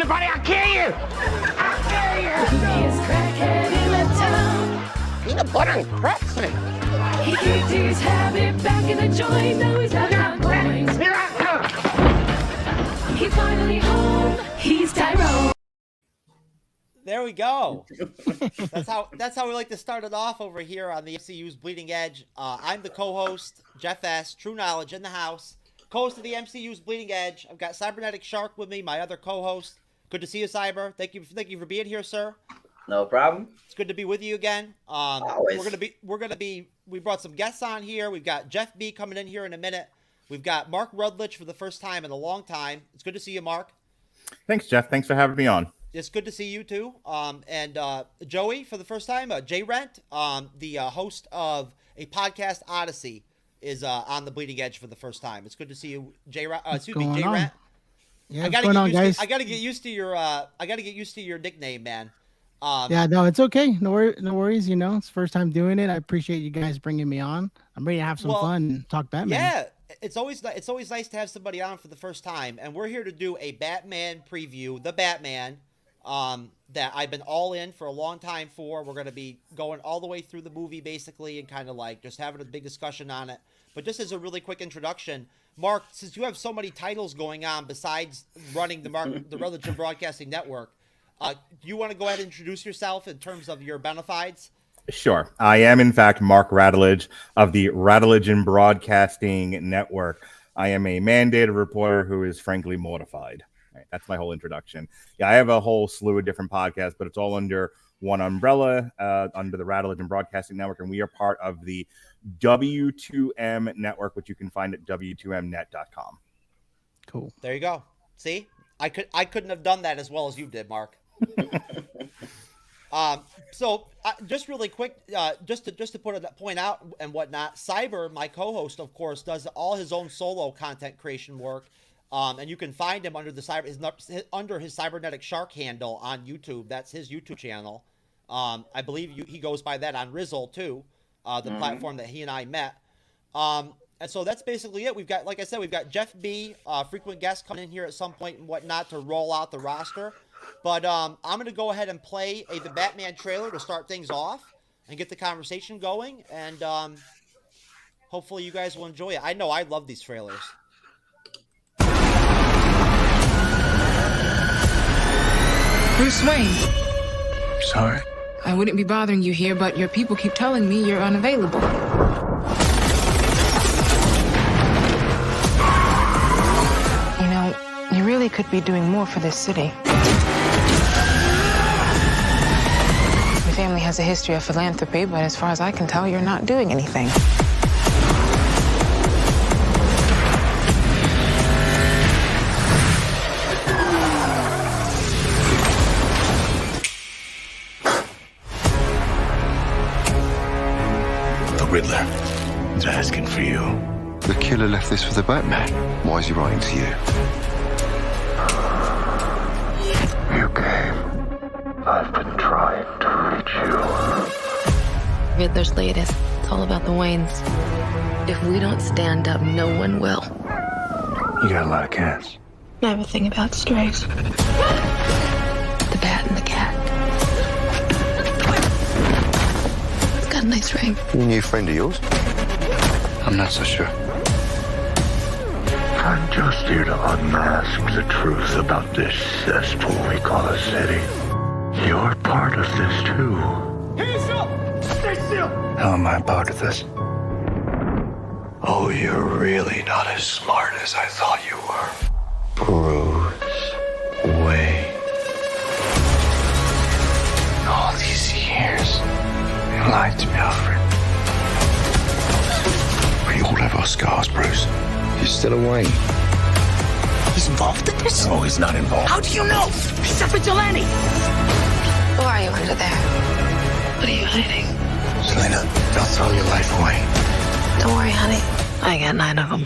buddy. I'll kill you. I'll kill you. He's crackhead in the town. Peanut butter and cracks me. He kicked his habit back in the joint. Now he's out on coins. He's finally home. He's Tyrone. There we go. That's how we like to start it off over here on the MCU's Bleeding Edge. I'm the co-host, Jeff S. TrueKnowledge in the house. Co-host of the MCU's Bleeding Edge. I've got Cyberneticshark with me, my other co-host. Good to see you, Cyber. Thank you for being here, sir. No problem. It's good to be with you again. Always. We brought some guests on here. We've got Jeff B coming in here in a minute. We've got Mark Radulich for the first time in a long time. It's good to see you, Mark. Thanks, Jeff. Thanks for having me on. It's good to see you too. And Joey for the first time, JRent, the host of a podcast Odyssey, is on the Bleeding Edge for the first time. It's good to see you, JRent. Yeah, what's going on, guys? I gotta get used to your nickname, man. Yeah, no, it's okay. No worries. You know, it's the first time doing it. I appreciate you guys bringing me on. I'm ready to have some fun and talk Batman. Yeah, it's always nice to have somebody on for the first time, and we're here to do a Batman preview, the Batman, that I've been all in for a long time for. We're going to be going all the way through the movie, basically, and kind of like just having a big discussion on it. But just as a really quick introduction, Mark, since you have so many titles going on besides running the Radulich Broadcasting Network, do you want to go ahead and introduce yourself in terms of your bona fides? Sure. I am, in fact, Mark Radulich of the Radulich and Broadcasting Network. I am a mandated reporter who is frankly mortified. Right, that's my whole introduction. Yeah, I have a whole slew of different podcasts, but it's all under one umbrella, under the Radulich and Broadcasting Network, and we are part of the W2M network, which you can find at w2mnet.com. Cool. There you go. See, I couldn't have done that as well as you did, Mark. So just really quick, just to put a point out and whatnot, Cyber, my co-host, of course, does all his own solo content creation work. And you can find him under his Cyberneticshark handle on YouTube. That's his YouTube channel. I believe he goes by that on Rizzle too, the platform that he and I met. And so that's basically it. We've got, like I said, we've got Jeff B, frequent guest, coming in here at some point and whatnot to roll out the roster. But I'm going to go ahead and play the Batman trailer to start things off and get the conversation going. And hopefully you guys will enjoy it. I know I love these trailers. Bruce Wayne. Sorry? I wouldn't be bothering you here, but your people keep telling me you're unavailable. You know, you really could be doing more for this city. Your family has a history of philanthropy, but as far as I can tell, you're not doing anything. Riddler is asking for you. The killer left this for the Batman. Why is he writing to you? You came. I've been trying to reach you. Riddler's latest. It's all about the Waynes. If we don't stand up, no one will. You got a lot of cats. I have a thing about strays. The bat and the cat. It's got a nice ring. New friend of yours? I'm not so sure. I'm just here to unmask the truth about this cesspool we call a city. You're part of this too. Hey, still! Stay still! How am I part of this? Oh, you're really not as smart as I thought you were. Bruce Wayne. All these years, you lied to me, Alfred. We all have our scars, Bruce. He's still a Wayne. He's involved in this? No, he's not involved. How do you know? He's a vigilante! Who are you under there? What are you hiding? Selena, don't throw your life away. Don't worry, honey. I got 9 of them.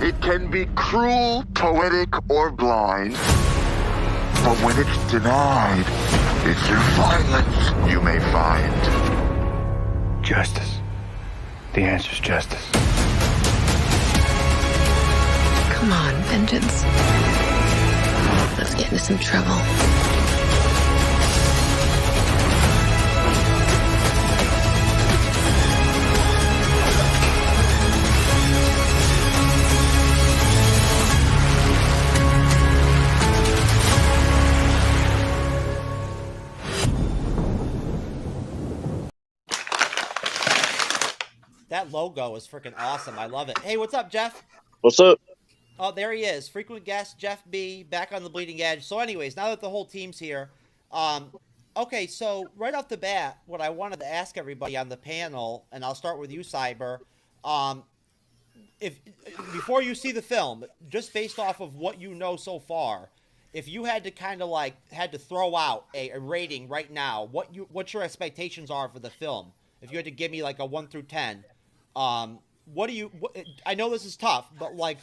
It can be cruel, poetic, or blind. But when it's denied, it's through violence you may find. Justice. The answer's justice. Come on, Vengeance. Let's get into some trouble. That logo is freaking awesome. I love it. Hey, what's up, Jeff? What's up? Oh, there he is. Frequent guest Jeff B. back on the bleeding edge. So anyways, now that the whole team's here, okay, so right off the bat, what I wanted to ask everybody on the panel, and I'll start with you, Cyber, if before you see the film, just based off of what you know so far, if you had to kind of like had to throw out a rating right now, what your expectations are for the film? If you had to give me like a 1 through 10, what do you? I know this is tough, but like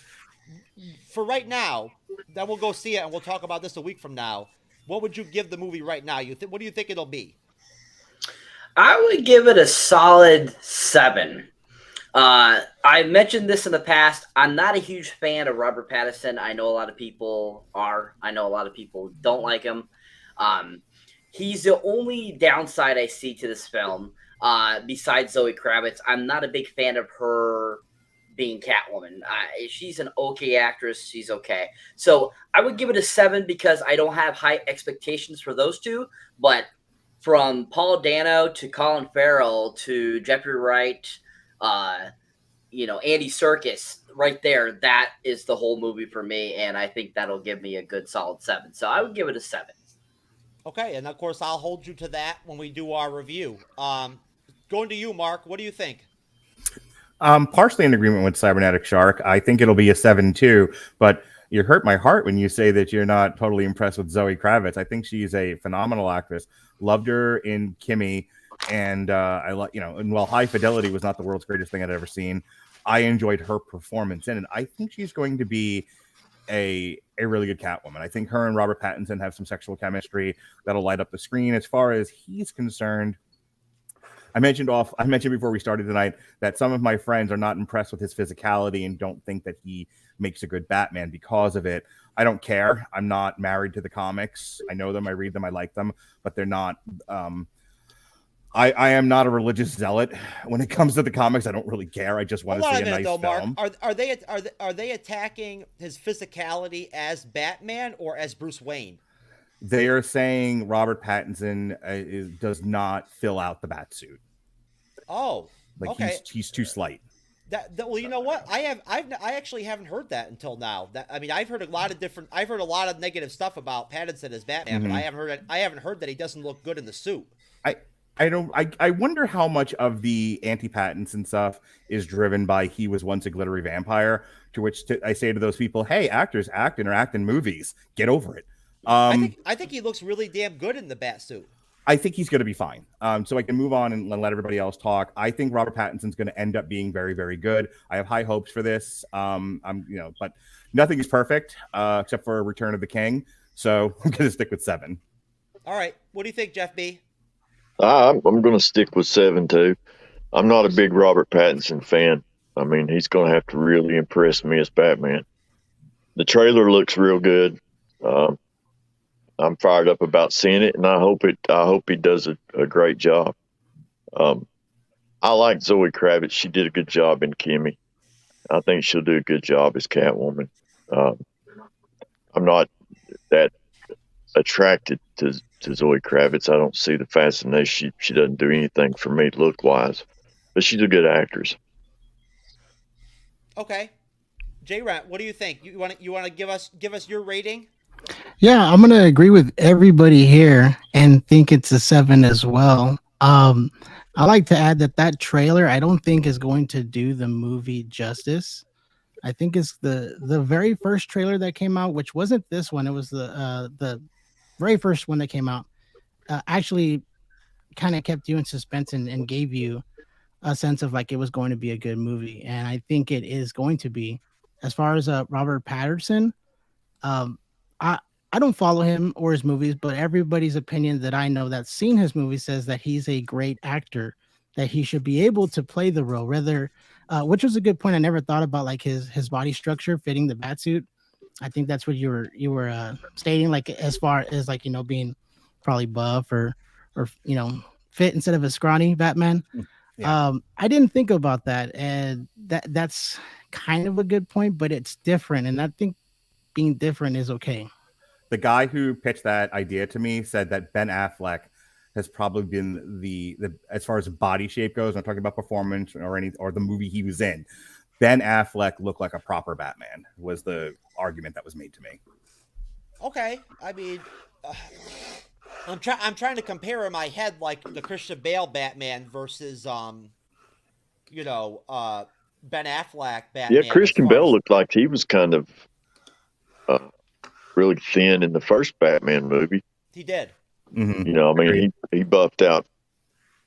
for right now, then we'll go see it and we'll talk about this a week from now. What would you give the movie right now? What do you think it'll be? I would give it a solid 7. I mentioned this in the past. I'm not a huge fan of Robert Pattinson. I know a lot of people are. I know a lot of people don't like him. He's the only downside I see to this film. Besides Zoe Kravitz, I'm not a big fan of her being Catwoman. She's an okay actress. She's okay. So I would give it a 7 because I don't have high expectations for those two. But from Paul Dano to Colin Farrell to Jeffrey Wright, Andy Serkis, right there, that is the whole movie for me. And I think that'll give me a good solid 7. So I would give it a 7. Okay, and of course I'll hold you to that when we do our review. Going to you, Mark. What do you think? Partially in agreement with Cyberneticshark. I think it'll be a 7 too, but you hurt my heart when you say that you're not totally impressed with Zoe Kravitz. I think she's a phenomenal actress. Loved her in Kimmy, and and while High Fidelity was not the world's greatest thing I'd ever seen, I enjoyed her performance in it. I think she's going to be a really good Catwoman. I think her and Robert Pattinson have some sexual chemistry that'll light up the screen. As far as he's concerned, I mentioned before we started tonight that some of my friends are not impressed with his physicality and don't think that he makes a good Batman because of it. I don't care. I'm not married to the comics. I know them. I read them. I like them, but they're not. I am not a religious zealot when it comes to the comics. I don't really care. I just want to see a nice film. Mark. Are they attacking his physicality as Batman or as Bruce Wayne? They are saying Robert Pattinson does not fill out the bat suit. Oh, okay. He's too slight. Well, you know what? I actually haven't heard that until now. I've heard a lot of negative stuff about Pattinson as Batman, but I haven't heard that he doesn't look good in the suit. I wonder how much of the anti-Pattinson stuff is driven by he was once a glittery vampire. To which I say to those people, "Hey, actors act in movies. Get over it." I think he looks really damn good in the bat suit. I think he's going to be fine. So I can move on and let everybody else talk. I think Robert Pattinson's going to end up being very, very good. I have high hopes for this. But nothing is perfect except for Return of the King. So I'm going to stick with 7. All right. What do you think, Jeff B? I'm going to stick with 7 too. I'm not a big Robert Pattinson fan. I mean, he's going to have to really impress me as Batman. The trailer looks real good. I'm fired up about seeing it, and I hope he does a great job. I like Zoe Kravitz. She did a good job in Kimmy. I think she'll do a good job as Catwoman. I'm not that attracted to Zoe Kravitz. I don't see the fascination. She doesn't do anything for me look-wise, but she's a good actress. Okay. JRent, what do you think? You want to give us your rating? Yeah, I'm gonna agree with everybody here and think it's a 7 as well. I like to add that trailer I don't think is going to do the movie justice. I think it's the very first trailer that came out, which wasn't this one. It was the very first one that came out. Actually, kind of kept you in suspense and gave you a sense of like it was going to be a good movie, and I think it is going to be. As far as Robert Pattinson, I don't follow him or his movies, but everybody's opinion that I know that's seen his movies says that he's a great actor, that he should be able to play the role, whether which was a good point. I never thought about like his body structure fitting the batsuit. I think that's what you were stating, like as far as like being probably buff or fit instead of a scrawny Batman. Yeah. I didn't think about that, and that's kind of a good point, but it's different, and I think being different is okay. The guy who pitched that idea to me said that Ben Affleck has probably been the as far as body shape goes. I'm not talking about performance or the movie he was in. Ben Affleck looked like a proper Batman was the argument that was made to me. Okay, I mean, I'm trying to compare in my head like the Christian Bale Batman versus Ben Affleck Batman. Yeah, Christian Bale looked like he was kind of really thin in the first Batman movie. He did. Mm-hmm. I mean, he buffed out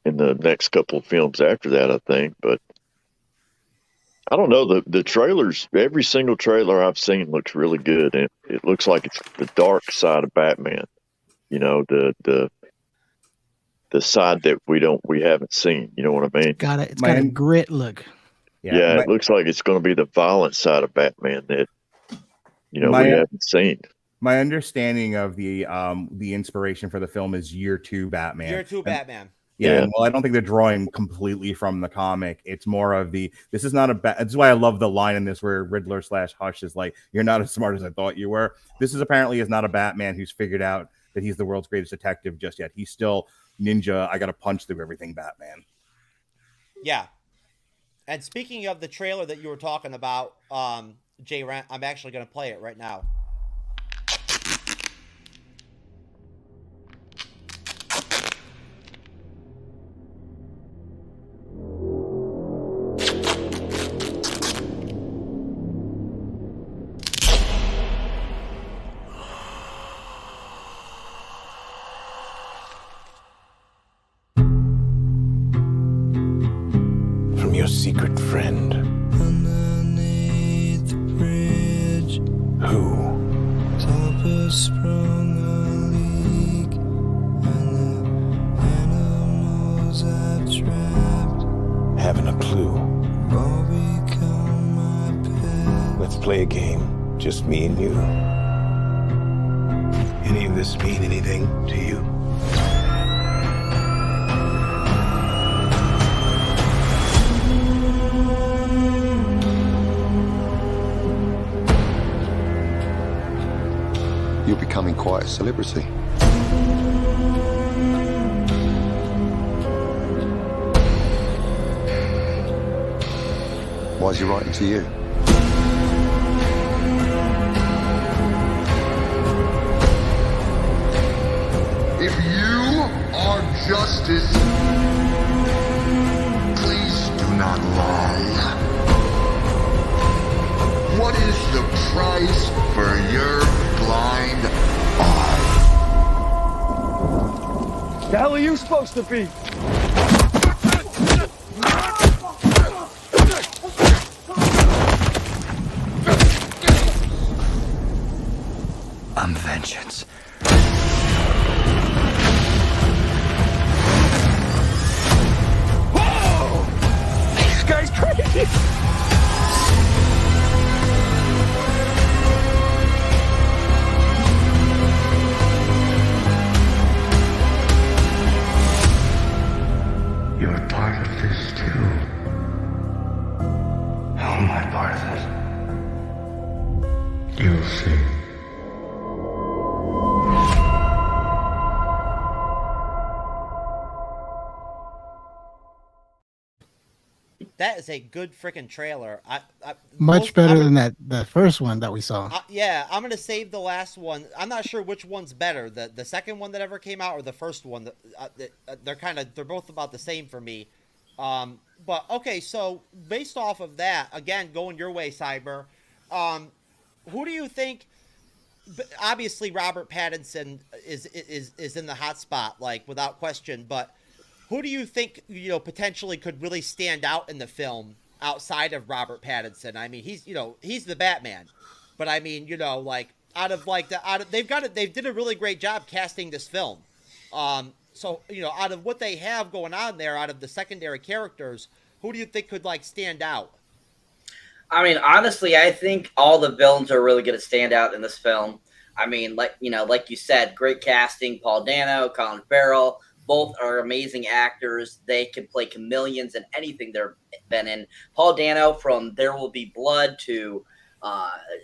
in the next couple of films after that, I think. But I don't know, the trailers. Every single trailer I've seen looks really good, and it looks like it's the dark side of Batman. The side that we haven't seen. You know what I mean? It's got a grit look. Yeah, it looks like it's going to be the violent side of Batman that we haven't seen. My understanding of the inspiration for the film is Year 2 Batman. Year 2 Batman. Yeah, well, I don't think they're drawing completely from the comic. It's more of this is not a that's why I love the line in this where Riddler / Hush is like, "You're not as smart as I thought you were." This is not a Batman who's figured out that he's the world's greatest detective just yet. He's still ninja. I got to punch through everything Batman. Yeah. And speaking of the trailer that you were talking about, JRent, I'm actually going to play it right now. From your secret friend. Underneath the bridge. Who? Topper sprung a leak, and the animals I've trapped. Haven't a clue. All become my pet. Let's play a game, just me and you. Any of this mean anything to you? You're becoming quite a celebrity. Why is he writing to you? If you are justice, please do not lie. What is the price for your blind eye? The hell are you supposed to be? I'm vengeance. Whoa! This guy's crazy! You're part of this too. How am I part of it? You'll see. That is a good freaking trailer. Much better than the first one that we saw. Yeah, I'm gonna save the last one. I'm not sure which one's better, the second one that ever came out or the first one. They're both about the same for me. But okay, so based off of that, again, going your way, Cyber. Who do you think? Obviously, Robert Pattinson is in the hot spot, like without question. But who do you think potentially could really stand out in the film outside of Robert Pattinson? I mean, he's the Batman, but I mean, they did a really great job casting this film. So out of what they have going on there, out of the secondary characters, who do you think could like stand out? I mean, honestly, I think all the villains are really going to stand out in this film. I mean, like you said, great casting. Paul Dano, Colin Farrell, both are amazing actors. They can play chameleons in anything they've been in. Paul Dano, from There Will Be Blood to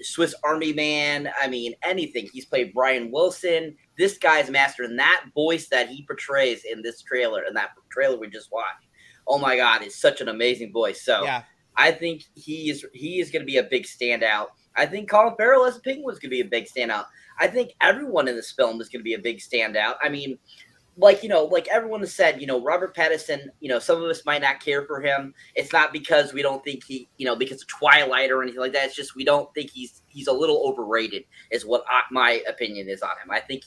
Swiss Army Man. I mean, anything. He's played Brian Wilson. This guy's master, and that voice that he portrays in this trailer, and that trailer we just watched. Oh my God, it's such an amazing voice. So Yeah. I think he is going to be a big standout. I think Colin Farrell as a Penguin is going to be a big standout. I think everyone in this film is going to be a big standout. I mean, like everyone has said, Robert Pattinson, some of us might not care for him. It's not because we don't think because of Twilight or anything like that. It's just we don't think he's a little overrated is what my opinion is on him. I think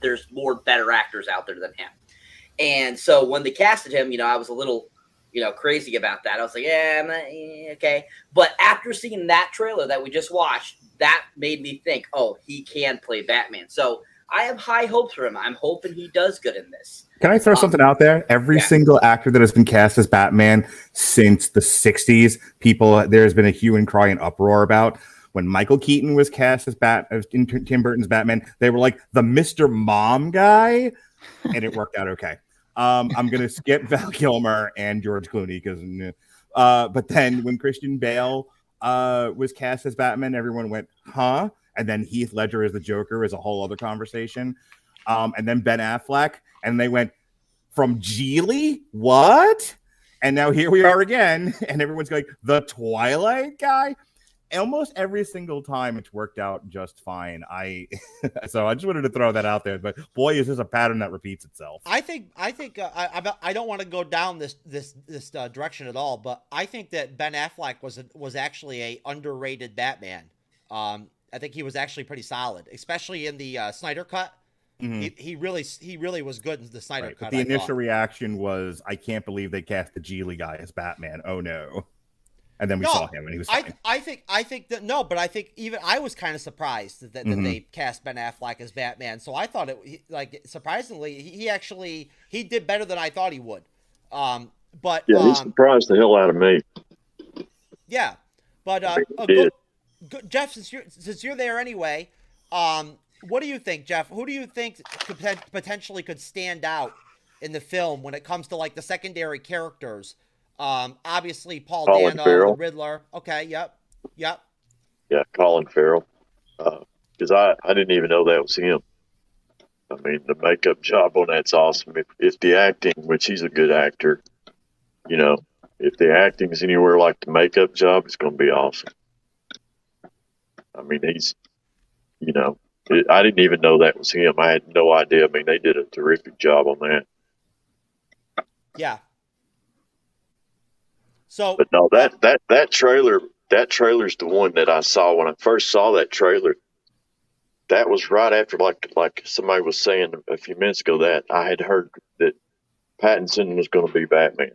there's more better actors out there than him. And so when they casted him, I was a little crazy about that. I was like, okay. But after seeing that trailer that we just watched, that made me think, oh, he can play Batman. So I have high hopes for him. I'm hoping he does good in this. Can I throw something out there? Every single actor that has been cast as Batman since the 60s, there's been a hue and cry and uproar about. When Michael Keaton was cast as in Tim Burton's Batman, they were like the Mr. Mom guy, and it worked out okay. I'm going to skip Val Kilmer and George Clooney but then when Christian Bale was cast as Batman, everyone went, huh? And then Heath Ledger as the Joker is a whole other conversation. And then Ben Affleck, and they went, from Geely? What? And now here we are again, and everyone's going, the Twilight guy? Almost every single time it's worked out just fine. So I just wanted to throw that out there. But boy, is this a pattern that repeats itself. I don't want to go down this direction at all, but I think that Ben Affleck was actually a underrated Batman. I think he was actually pretty solid, especially in the Snyder Cut. Mm-hmm. He really was good in the Snyder Cut. But the initial reaction was, I can't believe they cast the Geely guy as Batman. Oh no. And then we saw him, and he was fine. I think that no, but I think even I was kind of surprised that they cast Ben Affleck as Batman. So I thought surprisingly, he did better than I thought he would. But he surprised the hell out of me. Yeah, but Jeff, since you're there anyway, what do you think, Jeff? Who do you think potentially could stand out in the film when it comes to like the secondary characters? Obviously Colin Dano, Farrell. The Riddler. Okay, yep. Yeah, Colin Farrell. Because I didn't even know that was him. I mean, the makeup job on that's awesome. If the acting, which he's a good actor, if the acting is anywhere like the makeup job, it's going to be awesome. I mean, he's, I didn't even know that was him. I had no idea. I mean, they did a terrific job on that. Yeah. So, but no, that trailer's the one that I saw when I first saw that trailer. That was right after, like somebody was saying a few minutes ago, that I had heard that Pattinson was going to be Batman,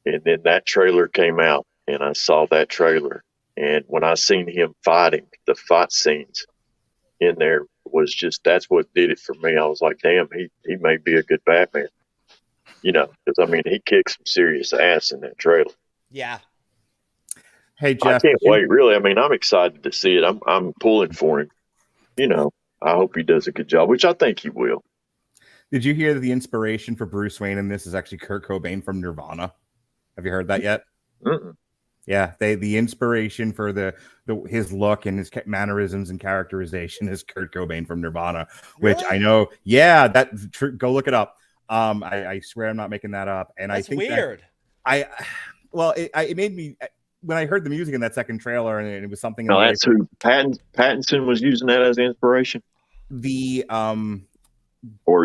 and then that trailer came out, and I saw that trailer, and when I seen him fighting, the fight scenes in there was that's what did it for me. I was like, damn, he may be a good Batman. Because I mean, he kicked some serious ass in that trailer. Yeah. Hey, Jeff, I can't wait. Really, I mean, I'm excited to see it. I'm pulling for him. I hope he does a good job, which I think he will. Did you hear that the inspiration for Bruce Wayne in this is actually Kurt Cobain from Nirvana? Have you heard that yet? Mm-mm. Yeah, the inspiration for his look and his mannerisms and characterization is Kurt Cobain from Nirvana, which I know. Yeah, go look it up. I swear I'm not making that up. And that's I think weird. It made me, when I heard the music in that second trailer, and it was something. No, that's who Pattinson was using that as inspiration. Or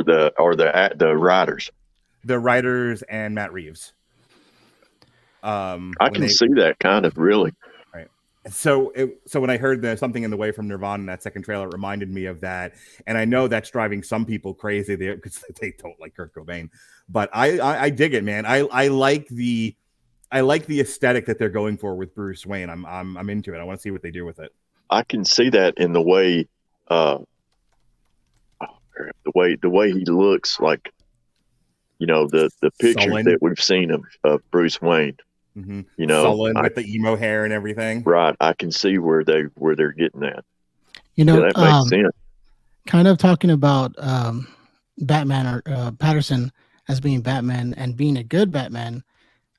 the writers and Matt Reeves. I can see that kind of really. Right. So when I heard something in the way from Nirvana in that second trailer, it reminded me of that. And I know that's driving some people crazy because they don't like Kurt Cobain, but I dig it, man. I like the aesthetic that they're going for with Bruce Wayne. I'm into it. I want to see what they do with it. I can see that in the way, the way he looks, like, the pictures that we've seen of Bruce Wayne. Mm-hmm. You know, Sullen with the emo hair and everything. Right. I can see where they're getting at. You know, that makes sense. Kind of talking about Batman or Patterson as being Batman and being a good Batman.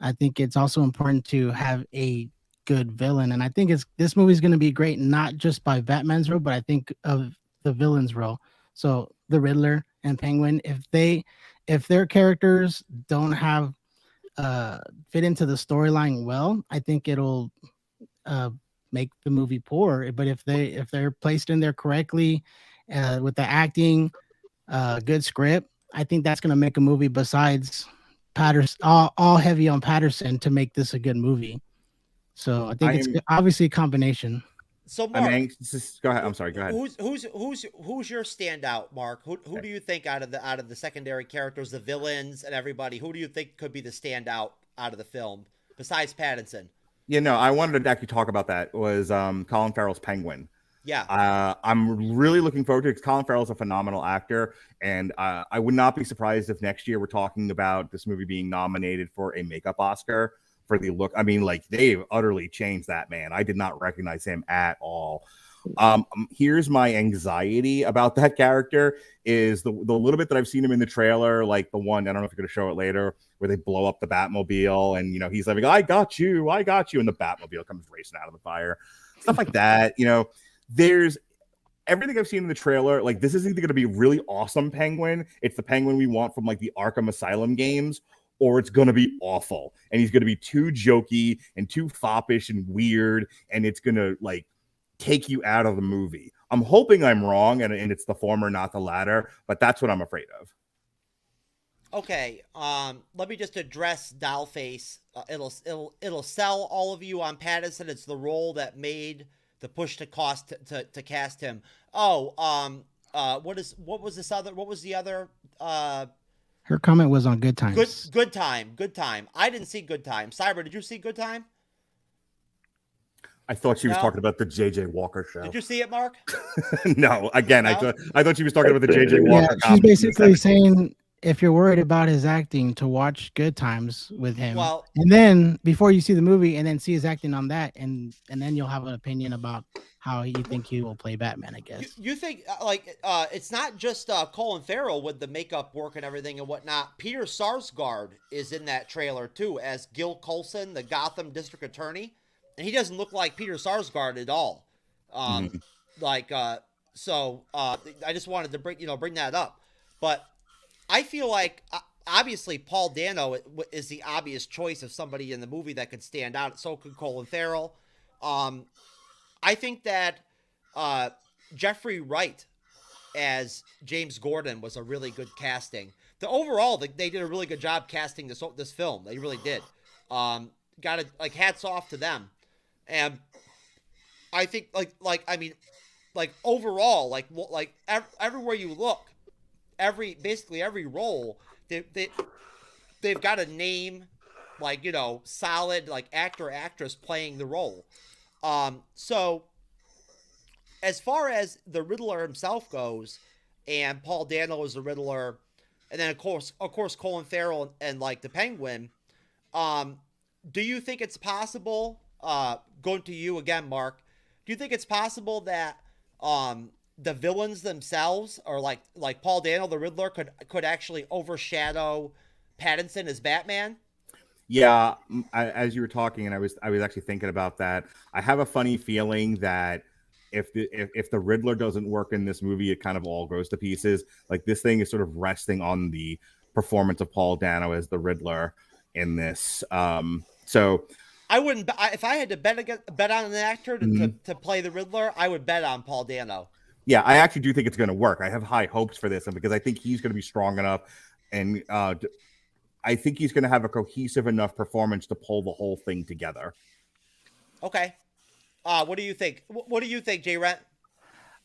I think it's also important to have a good villain, and I think this movie is going to be great not just by Batman's role, but I think of the villain's role. So the Riddler and Penguin, if their characters don't have fit into the storyline well, I think it'll make the movie poor. But if they're placed in there correctly, with the acting, good script, I think that's going to make a movie. Besides Patterson, all heavy on Patterson to make this a good movie. So I think it's obviously a combination. So Mark, go ahead. I'm sorry. Go ahead. Who's your standout, Mark? Who do you think out of the secondary characters, the villains, and everybody? Who do you think could be the standout out of the film besides Pattinson? Yeah, no, I wanted to actually talk about that. Was Colin Farrell's Penguin? Yeah. I'm really looking forward to it because Colin Farrell's a phenomenal actor, and I would not be surprised if next year we're talking about this movie being nominated for a makeup Oscar for the look. I mean, like, they've utterly changed that man. I did not recognize him at all. Here's my anxiety about that character is the little bit that I've seen him in the trailer, like the one, I don't know if you're going to show it later, where they blow up the Batmobile and, you know, he's like, I got you. And the Batmobile comes racing out of the fire. Stuff like that. You know, there's everything I've seen in the trailer. Like, this is either going to be really awesome Penguin. It's the Penguin we want from like the Arkham Asylum games, or it's going to be awful. And he's going to be too jokey and too foppish and weird. And it's going to like take you out of the movie. I'm hoping I'm wrong and it's the former, not the latter, but that's what I'm afraid of. Okay, let me just address Dollface. It'll sell all of you on Pattinson. It's the role that made the push to cast him. Oh, what was the other? Her comment was on Good Times. Good Time. I didn't see Good Time. Cyber, did you see Good Time? I thought she was talking about the J.J. Walker show. Did you see it, Mark? No. Again, no? I thought she was talking about the J.J. Walker. Yeah, she's basically saying if you're worried about his acting, to watch Good Times with him. Well, and then before you see the movie, and then see his acting on that, and then you'll have an opinion about how you think he will play Batman, I guess. You think it's not just Colin Farrell with the makeup work and everything and whatnot. Peter Sarsgaard is in that trailer too as Gil Coulson, the Gotham District Attorney, and he doesn't look like Peter Sarsgaard at all. So I just wanted to bring that up, but I feel like obviously Paul Dano is the obvious choice of somebody in the movie that could stand out. So could Colin Farrell. I think that Jeffrey Wright as James Gordon was a really good casting. Overall, they did a really good job casting this film. They really did. Got to hats off to them. And I think overall, everywhere you look, basically every role, they've got a name, solid actor, actress playing the role. So as far as the Riddler himself goes, and Paul Dano is the Riddler, and then of course Colin Farrell and the Penguin, do you think it's possible, going to you again, Mark, do you think it's possible that the villains themselves, or like Paul Dano, the Riddler, could actually overshadow Pattinson as Batman? Yeah, as you were talking, and I was actually thinking about that. I have a funny feeling that if the Riddler doesn't work in this movie, it kind of all goes to pieces. Like, this thing is sort of resting on the performance of Paul Dano as the Riddler in this. So I wouldn't. If I had to bet on an actor to play the Riddler, I would bet on Paul Dano. Yeah, I actually do think it's going to work. I have high hopes for this, and because I think he's going to be strong enough, and I think he's going to have a cohesive enough performance to pull the whole thing together. Okay. What do you think? What do you think, JRent?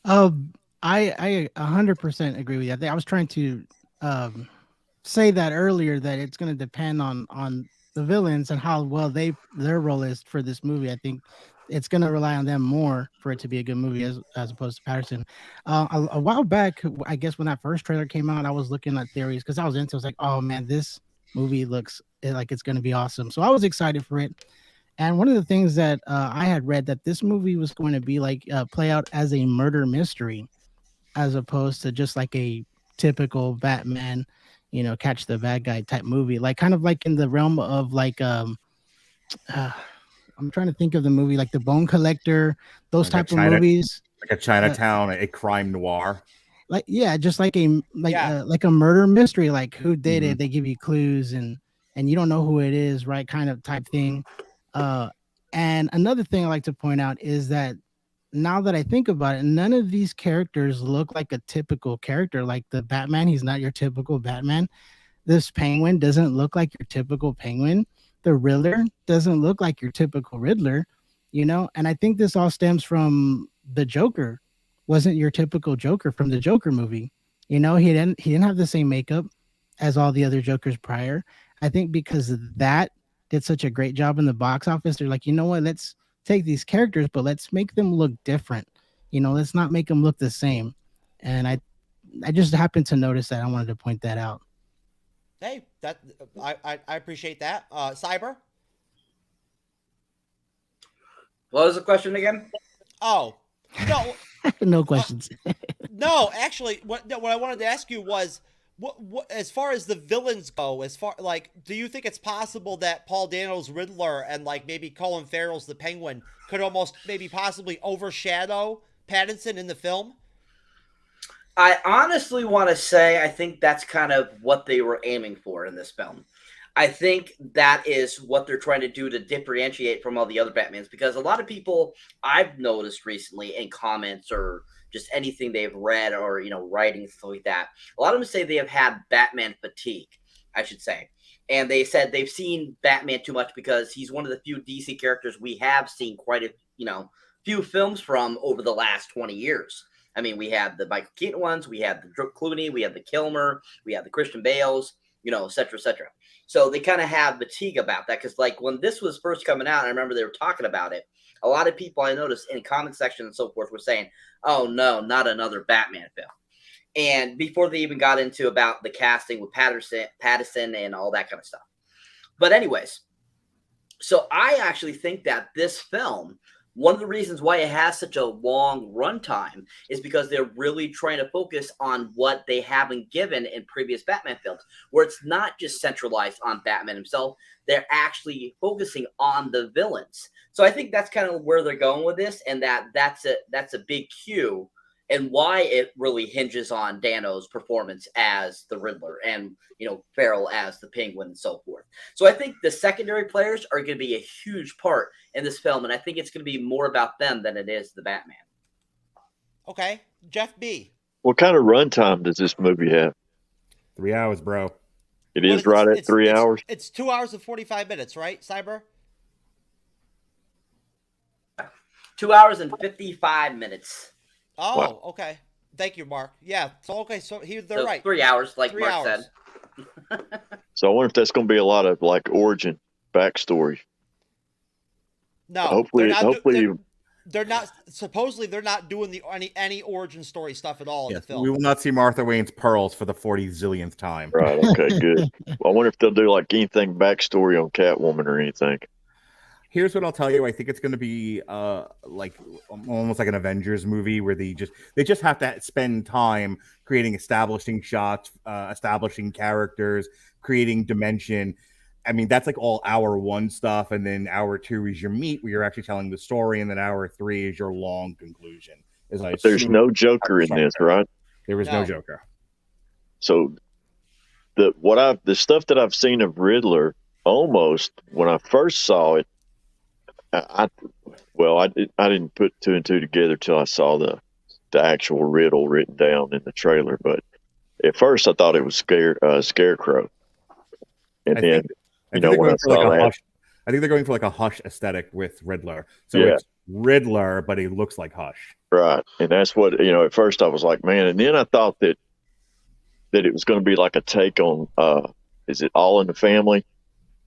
I 100% agree with you. I was trying to say that earlier, that it's going to depend on the villains and how well their role is for this movie. I think it's going to rely on them more for it to be a good movie as opposed to Patterson. A while back, I guess when that first trailer came out, I was looking at theories because I was into it. I was like, oh man, this movie looks like it's going to be awesome. So I was excited for it. And one of the things that I had read that this movie was going to be like play out as a murder mystery, as opposed to just like a typical Batman, catch the bad guy type movie, like kind of like in the realm of like I'm trying to think of the movie like The Bone Collector, those Like type of movies. like a Chinatown, a crime noir. Like just like a like a murder mystery, like who did it? They give you clues and you don't know who it is, right? Kind of type thing. And another thing I like to point out is that now that I think about it, none of these characters look like a typical character. Like the Batman, he's not your typical Batman. This Penguin doesn't look like your typical Penguin. The Riddler doesn't look like your typical Riddler, And I think this all stems from the Joker. Wasn't your typical Joker from the Joker movie. He didn't have the same makeup as all the other Jokers prior. I think because that did such a great job in the box office, they're like, you know what, let's take these characters, but let's make them look different. Let's not make them look the same. And I just happened to notice that. I wanted to point that out. Hey, that I appreciate that. Cyber? What was the question again? Oh, no. No questions. No, actually, what I wanted to ask you was, what as far as the villains go, do you think it's possible that Paul Dano's Riddler and like maybe Colin Farrell's the Penguin could almost maybe possibly overshadow Pattinson in the film? I honestly want to say I think that's kind of what they were aiming for in this film. I think that is what they're trying to do to differentiate from all the other Batmans, because a lot of people I've noticed recently in comments or just anything they've read or, writing, stuff like that, a lot of them say they have had Batman fatigue, I should say. And they said they've seen Batman too much because he's one of the few DC characters we have seen quite a, few films from over the last 20 years. I mean, we had the Michael Keaton ones, we had the Drew Clooney, we had the Kilmer, we had the Christian Bales, et cetera, et cetera. So they kind of have fatigue about that because, like, when this was first coming out, I remember they were talking about it. A lot of people I noticed in comment section and so forth were saying, "Oh no, not another Batman film." And before they even got into about the casting with Pattinson and all that kind of stuff. But anyways, so I actually think that this film, one of the reasons why it has such a long runtime is because they're really trying to focus on what they haven't given in previous Batman films, where it's not just centralized on Batman himself. They're actually focusing on the villains. So I think that's kind of where they're going with this, and that's a big cue and why it really hinges on Dano's performance as the Riddler and, Farrell as the Penguin and so forth. So I think the secondary players are going to be a huge part in this film, and I think it's going to be more about them than it is the Batman. Okay. Jeff B. What kind of runtime does this movie have? 3 hours, bro. It is right at 3 hours? It's 2 hours and 45 minutes, right, Cyber? 2 hours and 55 minutes. Oh, wow. Okay. Thank you, Mark. Yeah. So okay. So they're right. 3 hours, like 3 Mark hours. said. So I wonder if that's going to be a lot of like origin backstory. No. Hopefully, they're not. Supposedly, they're not doing any origin story stuff at all in the film. We will not see Martha Wayne's pearls for the 40 zillionth time. Right. Okay. Good. I wonder if they'll do like anything backstory on Catwoman or anything. Here's what I'll tell you. I think it's going to be like almost like an Avengers movie where they just have to spend time creating establishing shots, establishing characters, creating dimension. I mean, that's like all hour one stuff. And then hour two is your meat where you're actually telling the story. And then hour three is your long conclusion. But there's no Joker in this, right? There was no Joker. So the stuff that I've seen of Riddler, almost when I first saw it, I didn't put two and two together till I saw the actual riddle written down in the trailer. But at first, I thought it was Scarecrow, and then when I saw that, I think they're going for like a Hush aesthetic with Riddler. So it's Riddler, but he looks like Hush, right? And that's what At first, I was like, man, and then I thought that it was going to be like a take on is it All in the Family?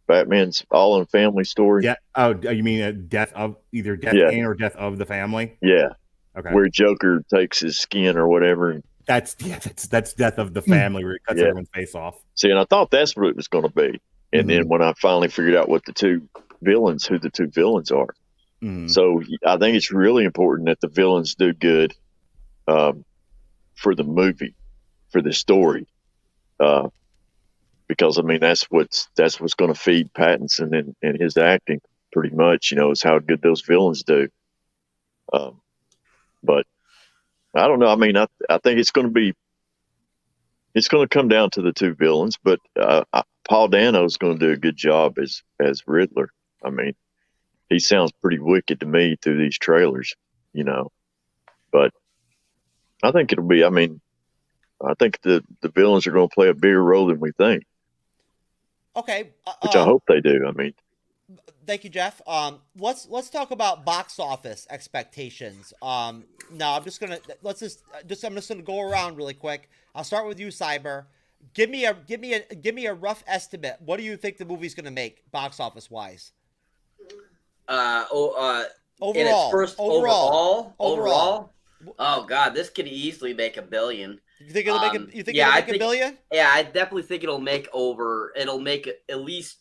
Batman's All in Family story. Yeah. Oh, you mean a death of either death in or death of the family? Yeah. Okay. Where Joker takes his skin or whatever and That's Death of the Family, where it cuts everyone's face off. See, and I thought that's what it was going to be. And then when I finally figured out what who the two villains are. So I think it's really important that the villains do good for the movie, for the story. Because I mean that's what's going to feed Pattinson and his acting pretty much, is how good those villains do. But I don't know. I mean, I think it's going to come down to the two villains, but Paul Dano is going to do a good job as Riddler. I mean, he sounds pretty wicked to me through these trailers, But I think it'll be. I mean, I think the villains are going to play a bigger role than we think. Okay. Which I hope they do. I mean, thank you, Jeff. Let's talk about box office expectations. No, I'm just gonna I'm just gonna go around really quick. I'll start with you, Cyber. Give me a rough estimate. What do you think the movie's gonna make box office wise? In its first overall. Oh God, this could easily make $1 billion. You think it'll make $1 billion? Yeah, I definitely think it'll make at least.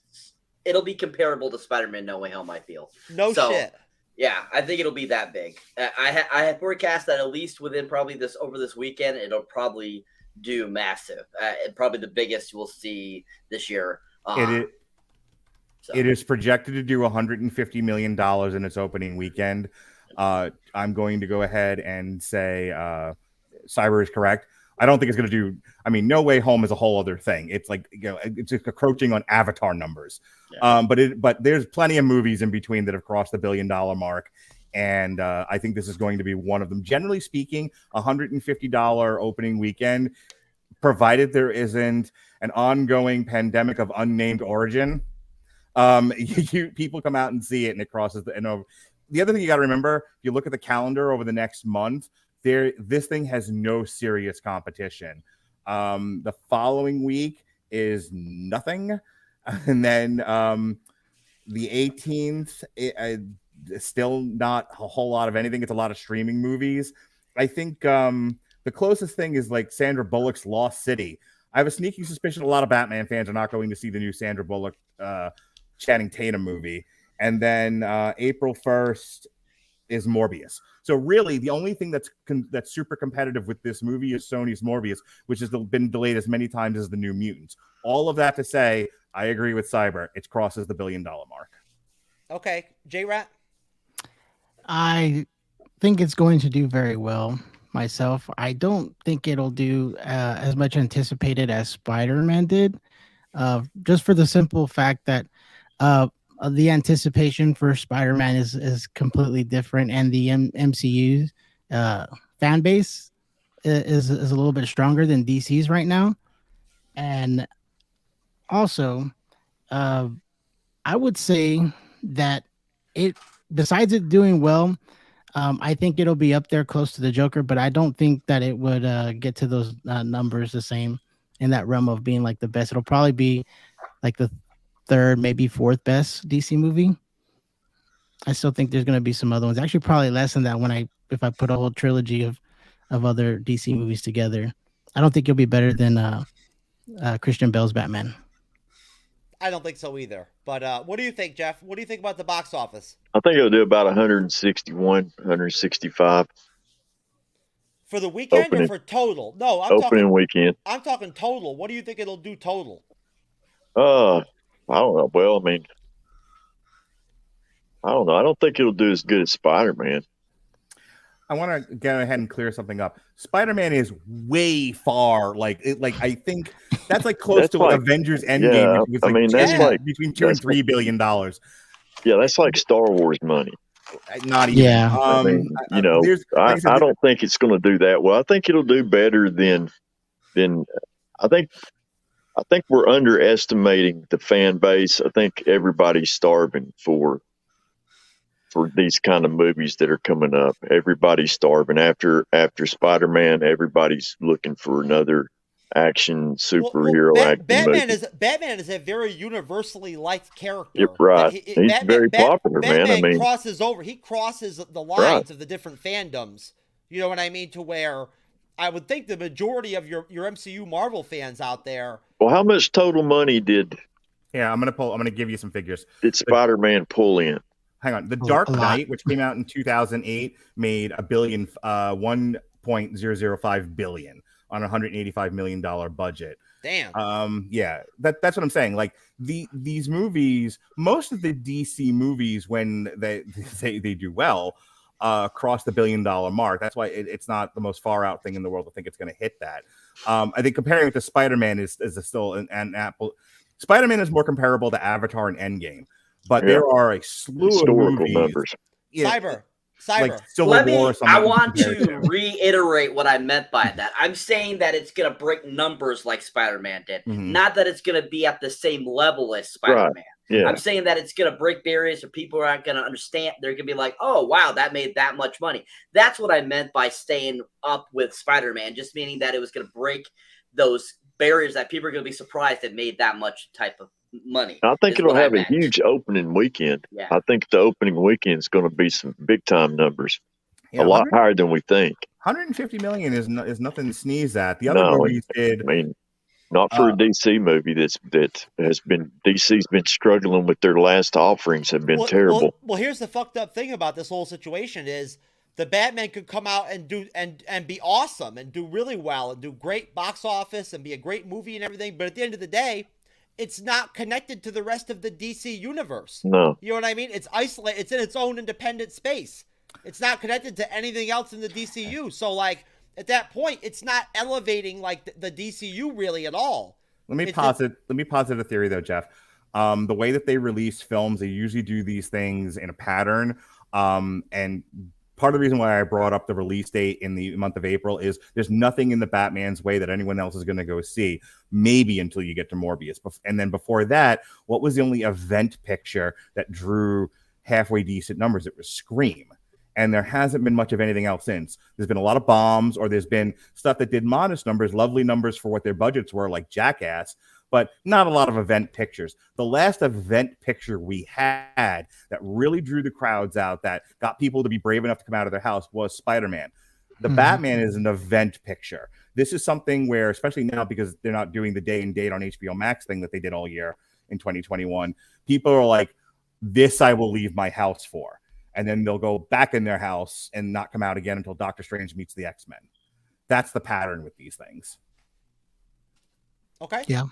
It'll be comparable to Spider-Man No Way Home, I feel. Shit. Yeah, I think it'll be that big. I have forecast that at least within probably over this weekend, it'll probably do massive. Probably the biggest we'll see this year. It is projected to do $150 million in its opening weekend. I'm going to go ahead and say Cyber is correct. I don't think it's going to do. I mean, No Way Home is a whole other thing. It's like it's encroaching on Avatar numbers. Yeah. But there's plenty of movies in between that have crossed the $1 billion mark, and I think this is going to be one of them. Generally speaking, $150 opening weekend, provided there isn't an ongoing pandemic of unnamed origin. People come out and see it, and it crosses the. The other thing you got to remember, if you look at the calendar over the next month. This thing has no serious competition. The following week is nothing, and then the 18th still not a whole lot of anything. It's a lot of streaming movies. I think the closest thing is like Sandra Bullock's Lost City. I have a sneaking suspicion a lot of Batman fans are not going to see the new Sandra Bullock Channing Tatum movie, and then April 1st is Morbius. So really, the only thing that's super competitive with this movie is Sony's Morbius, which has been delayed as many times as the New Mutants. All of that to say, I agree with Cyber. It crosses the $1 billion mark. Okay, JRent. I think it's going to do very well myself. I don't think it'll do as much anticipated as Spider-Man did, just for the simple fact that the anticipation for Spider-Man is completely different, and the MCU's fan base is a little bit stronger than DC's right now. And also, I would say that besides it doing well, I think it'll be up there close to the Joker, but I don't think that it would get to those numbers the same in that realm of being like the best. It'll probably be like the third, maybe fourth best DC movie. I still think there's going to be some other ones. Actually, probably less than that if I put a whole trilogy of other DC movies together. I don't think it'll be better than Christian Bale's Batman. I don't think so either. But what do you think, Jeff? What do you think about the box office? I think it'll do about 161, 165. For the weekend or for total? No, I'm opening talking weekend. I'm talking total. What do you think it'll do total? I don't know. Well, I mean, I don't know. I don't think it'll do as good as Spider-Man. I want to go ahead and clear something up. Spider-Man is way far. I think that's like close to like Avengers Endgame. Yeah, I mean, that's like between $2 and $3 billion. Yeah, that's like Star Wars money. Not even. Yeah. I mean, I don't think it's going to do that well. I think it'll do better than I think we're underestimating the fan base. I think everybody's starving for these kind of movies that are coming up. Everybody's starving after Spider-Man. Everybody's looking for another action superhero Batman is a very universally liked character. Yeah, right. He's very popular, man. I mean, crosses over. He crosses the lines of the different fandoms. You know what I mean? To where I would think the majority of your MCU Marvel fans out there. Well, how much total money did I'm gonna give you some figures. Spider-Man pull in? Hang on. The Dark Knight, which came out in 2008, made $1.005 billion on a $185 million budget. Damn. Yeah, that's what I'm saying. Like these movies, most of the DC movies, when they do well, cross the $1 billion mark. That's why it's not the most far out thing in the world to think it's going to hit that. I think comparing it to Spider-Man is still an apple. Spider-Man is more comparable to Avatar and Endgame, but there are a slew historical of movies. numbers. Yeah, Cyber. Like Civil War or something. I want to reiterate what I meant by that. I'm saying that it's going to break numbers like Spider-Man did, not that it's going to be at the same level as Spider-Man. Right. Yeah. I'm saying that it's going to break barriers, or people aren't going to understand. They're going to be like, "Oh, wow, that made that much money." That's what I meant by staying up with Spider-Man, just meaning that it was going to break those barriers that people are going to be surprised it made that much type of money. I think it'll have a huge opening weekend. Yeah. I think the opening weekend is going to be some big time numbers, a lot higher than we think. 150 million is nothing to sneeze at. The other movies did. I mean, not for a DC movie that has been DC's been struggling with their last offerings have been terrible. Well, here's the fucked up thing about this whole situation is the Batman could come out and do and be awesome and do really well and do great box office and be a great movie and everything, but at the end of the day, it's not connected to the rest of the DC universe. No. You know what I mean? It's isolated. It's in its own independent space. It's not connected to anything else in the DCU. So, like, at that point, it's not elevating, like, the DCU really at all. Let me posit a theory, though, Jeff. The way that they release films, they usually do these things in a pattern. And part of the reason why I brought up the release date in the month of April is there's nothing in the Batman's way that anyone else is going to go see, maybe until you get to Morbius. And then before that, what was the only event picture that drew halfway decent numbers? It was Scream. And there hasn't been much of anything else since. There's been a lot of bombs, or there's been stuff that did modest numbers, lovely numbers for what their budgets were, like Jackass, but not a lot of event pictures. The last event picture we had that really drew the crowds out, that got people to be brave enough to come out of their house, was Spider-Man. The Batman is an event picture. This is something where, especially now because they're not doing the day and date on HBO Max thing that they did all year in 2021, people are like, this I will leave my house for. And then they'll go back in their house and not come out again until Doctor Strange meets the X-Men. That's the pattern with these things. Okay. Yeah.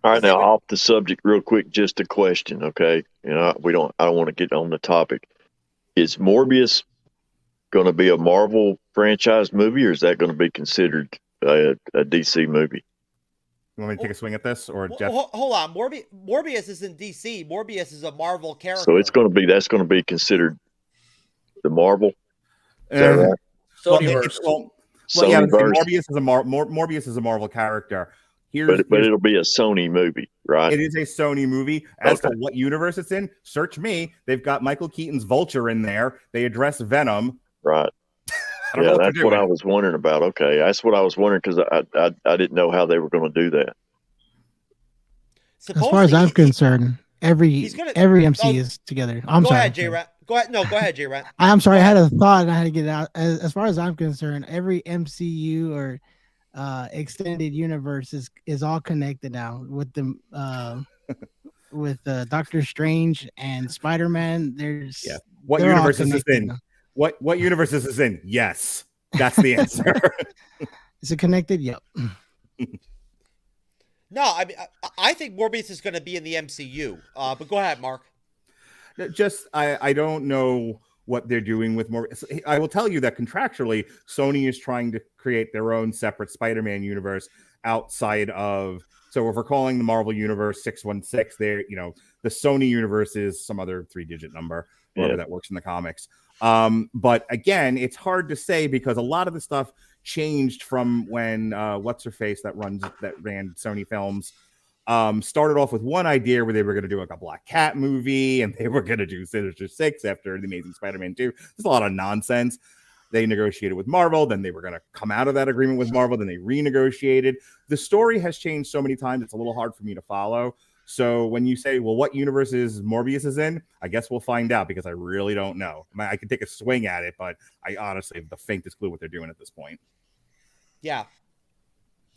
All right, now off the subject real quick, just a question, okay? I don't want to get on the topic. Is Morbius going to be a Marvel franchise movie, or is that going to be considered a DC movie? You want me to take a swing at this, or Jeff? Hold on, Morbius is in DC. Morbius is a Marvel character. So that's going to be considered the Marvel. Is that right? Sonyverse. Morbius is a Marvel character. But it'll be a Sony movie, right? It is a Sony movie. As to what universe it's in, search me. They've got Michael Keaton's Vulture in there. They address Venom. Right. Yeah, that's what I was wondering about. Okay, that's what I was wondering, because I didn't know how they were going to do that. As far as I'm concerned, every MC is together. I'm sorry. Go ahead, JRent. I'm sorry. I had a thought and I had to get it out. As far as I'm concerned, every MCU or extended universe is all connected now with the with Doctor Strange and Spider-Man. There's what universe is this in? What universe is this in? Yes, that's the answer. Is it connected? Yep. No, I mean, I think Morbius is going to be in the MCU. But go ahead, Mark. I don't know what they're doing with Morbius. I will tell you that contractually, Sony is trying to create their own separate Spider-Man universe outside of. So if we're calling the Marvel universe 616, there, the Sony universe is some other 3-digit number, whatever that works in the comics. But again, it's hard to say because a lot of the stuff changed from when what's her face that ran Sony Films started off with one idea where they were going to do like a Black Cat movie and they were going to do Sinister Six after The Amazing Spider-Man 2. There's a lot of nonsense. They negotiated with Marvel, then they were going to come out of that agreement with Marvel, then they renegotiated. The story has changed so many times, it's a little hard for me to follow. So when you say, well, what universe is Morbius is in? I guess we'll find out because I really don't know. I could take a swing at it, but I honestly have the faintest clue what they're doing at this point. Yeah.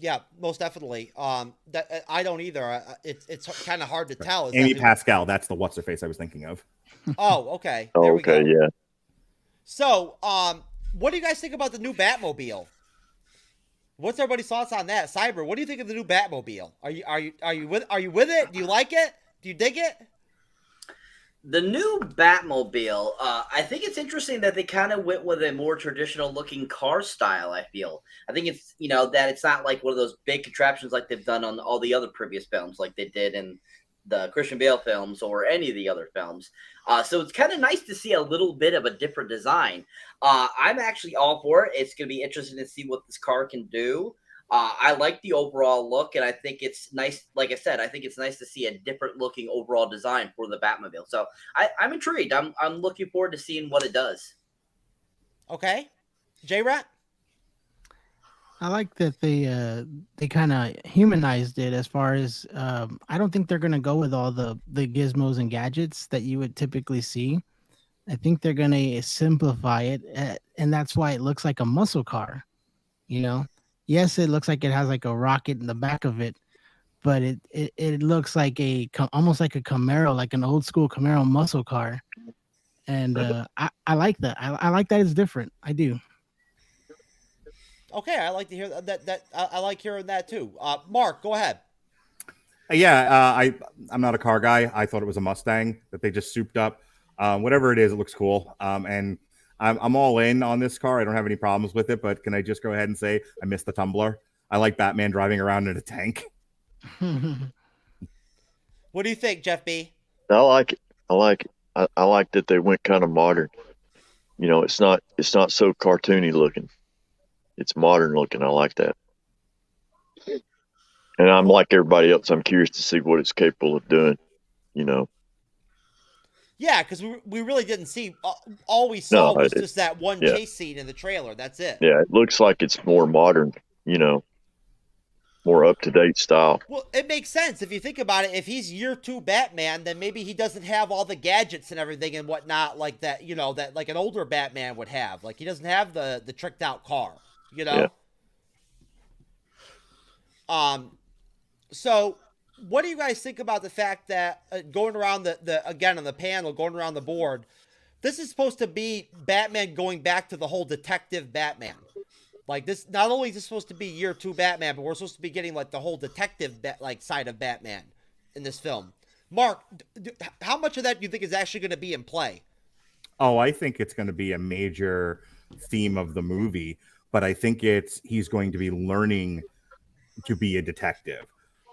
Yeah, most definitely. That I don't either. It's kind of hard to tell. Amy Pascal, that's the what's her face I was thinking of. Oh, okay. Oh, There we go. okay, yeah. So, what do you guys think about the new Batmobile? What's everybody's thoughts on that? Cyber, what do you think of the new Batmobile? Are you with it? Do you like it? Do you dig it? The new Batmobile, I think it's interesting that they kind of went with a more traditional looking car style, I feel. I think it's, that it's not like one of those big contraptions like they've done on all the other previous films, like they did in the Christian Bale films or any of the other films. So it's kind of nice to see a little bit of a different design. I'm actually all for it. It's going to be interesting to see what this car can do. I like the overall look, and I think it's nice. Like I said, I think it's nice to see a different looking overall design for the Batmobile. So I'm intrigued. I'm looking forward to seeing what it does. Okay, JRent. I like that they kind of humanized it as far as I don't think they're gonna go with all the gizmos and gadgets that you would typically see. I think they're gonna simplify it, and that's why it looks like a muscle car. Yes, it looks like it has like a rocket in the back of it, but it looks like almost like a Camaro, like an old school Camaro muscle car. And I like that. I like that it's different. I do. Okay, I like to hear that. I like hearing that too. Mark, go ahead. Yeah, I'm not a car guy. I thought it was a Mustang that they just souped up. Whatever it is, it looks cool. And I'm all in on this car. I don't have any problems with it, but can I just go ahead and say I miss the tumbler? I like Batman driving around in a tank. What do you think, Jeff B? I like it. I like that they went kind of modern. It's not so cartoony looking. It's modern looking. I like that. And I'm like everybody else. I'm curious to see what it's capable of doing. Yeah, because we really didn't see. All we saw was just that one yeah. chase scene in the trailer. That's it. Yeah, it looks like it's more modern. More up to date style. Well, it makes sense if you think about it. If he's year 2 Batman, then maybe he doesn't have all the gadgets and everything and whatnot like that. That like an older Batman would have. Like he doesn't have the tricked out car. Yeah. So what do you guys think about the fact that going around again on the panel, going around the board, this is supposed to be Batman going back to the whole detective Batman. Like this, not only is this supposed to be year 2 Batman, but we're supposed to be getting like the whole detective side of Batman in this film. Mark, how much of that do you think is actually going to be in play? Oh, I think it's going to be a major theme of the movie, but I think he's going to be learning to be a detective.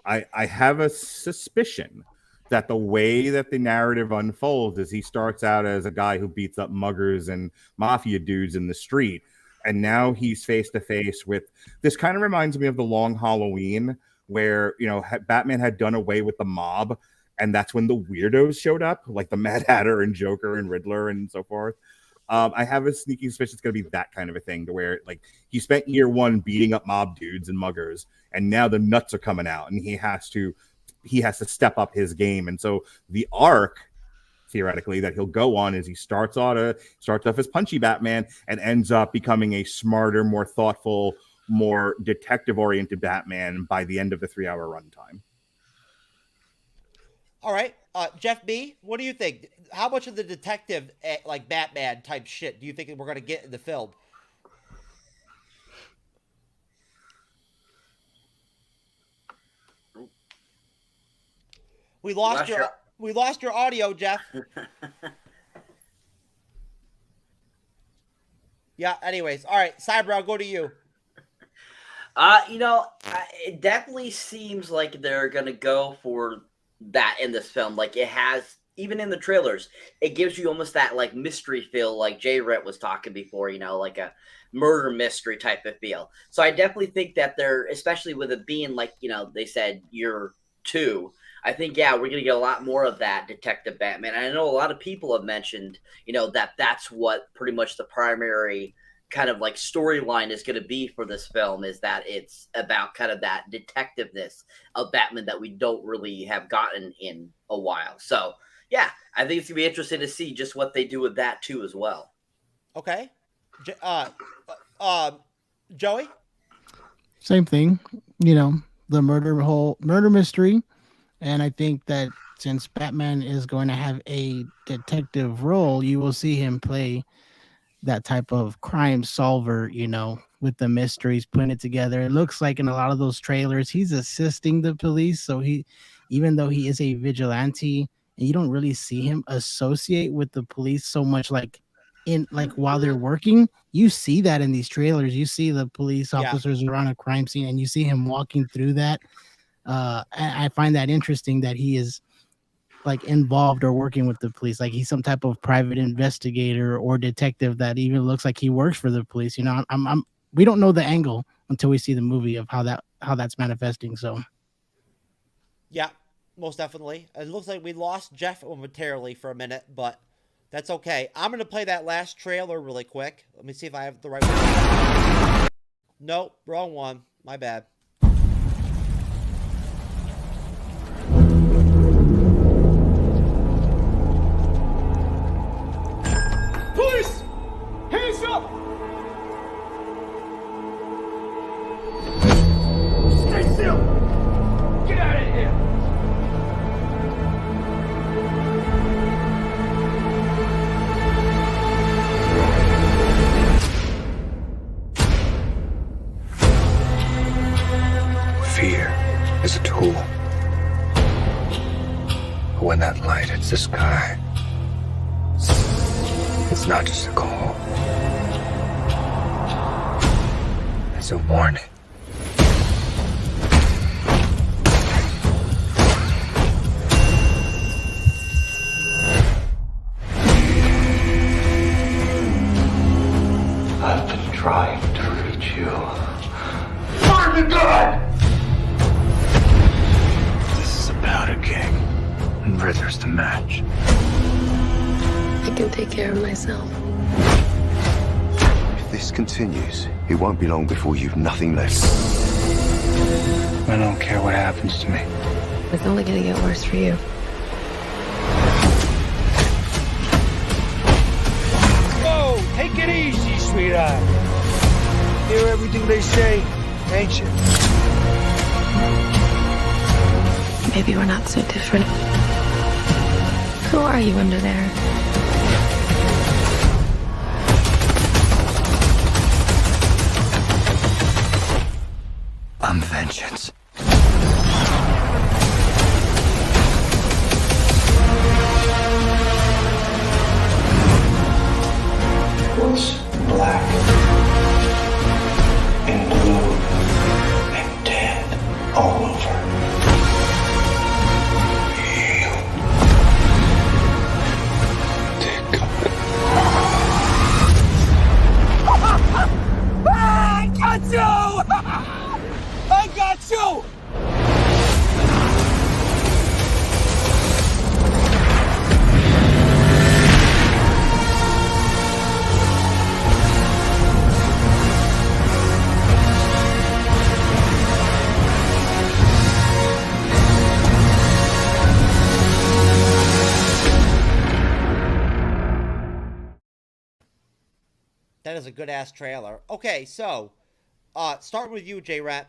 I have a suspicion that the way that the narrative unfolds is he starts out as a guy who beats up muggers and mafia dudes in the street. And now he's face to face with this. Kind of reminds me of the Long Halloween, where Batman had done away with the mob, and that's when the weirdos showed up, like the Mad Hatter and Joker and Riddler and so forth. I have a sneaky suspicion it's going to be that kind of a thing, to where like he spent year 1 beating up mob dudes and muggers, and now the nuts are coming out, and he has to step up his game. And so the arc, theoretically, that he'll go on is he starts off as punchy Batman and ends up becoming a smarter, more thoughtful, more detective-oriented Batman by the end of the 3-hour runtime. All right, Jeff B, what do you think? How much of the detective like Batman type shit do you think we're going to get in the film? We lost your audio, Jeff. Yeah, anyways. All right, Cyber, I'll go to you. It definitely seems like they're going to go for that in this film. Like it has, even in the trailers, it gives you almost that like mystery feel like JRent was talking before, like a murder mystery type of feel. So I definitely think that they're, especially with it being like, they said year 2, I think, we're going to get a lot more of that detective Batman. And I know a lot of people have mentioned, that that's what pretty much the primary kind of like storyline is going to be for this film, is that it's about kind of that detectiveness of Batman that we don't really have gotten in a while. So yeah, I think it's gonna be interesting to see just what they do with that too as well. Okay. Joey? Same thing, the murder mystery. And I think that since Batman is going to have a detective role, you will see him play that type of crime solver, with the mysteries, putting it together. It looks like in a lot of those trailers, he's assisting the police. So even though he is a vigilante, and you don't really see him associate with the police so much, like while they're working, you see that in these trailers. You see the police officers around a crime scene, and you see him walking through that. I find that interesting that he is like involved or working with the police, like he's some type of private investigator or detective that even looks like he works for the police. We don't know the angle until we see the movie of how that's manifesting. So yeah, most definitely. It looks like we lost Jeff momentarily for a minute, but that's okay. I'm going to play that last trailer really quick. Let me see if I have the right one. Nope, wrong one. My bad. Police! Hands up! Stay still! Get out of here! Fear is a tool. But when that light hits the sky, it's not just a call. It's a warning. I've been trying to reach you. Fire the gun! This is a powder keg, and Ritter's the match. I can take care of myself. If this continues, it won't be long before you've nothing left. I don't care what happens to me. It's only gonna get worse for you. Whoa, take it easy, sweetheart. Hear everything they say, ain't you? Maybe we're not so different. Who are you under there? I'm vengeance. What's black and blue and dead all over? You. Take cover. I got you! I got you! That is a good ass trailer. Okay, so starting with you, JRent.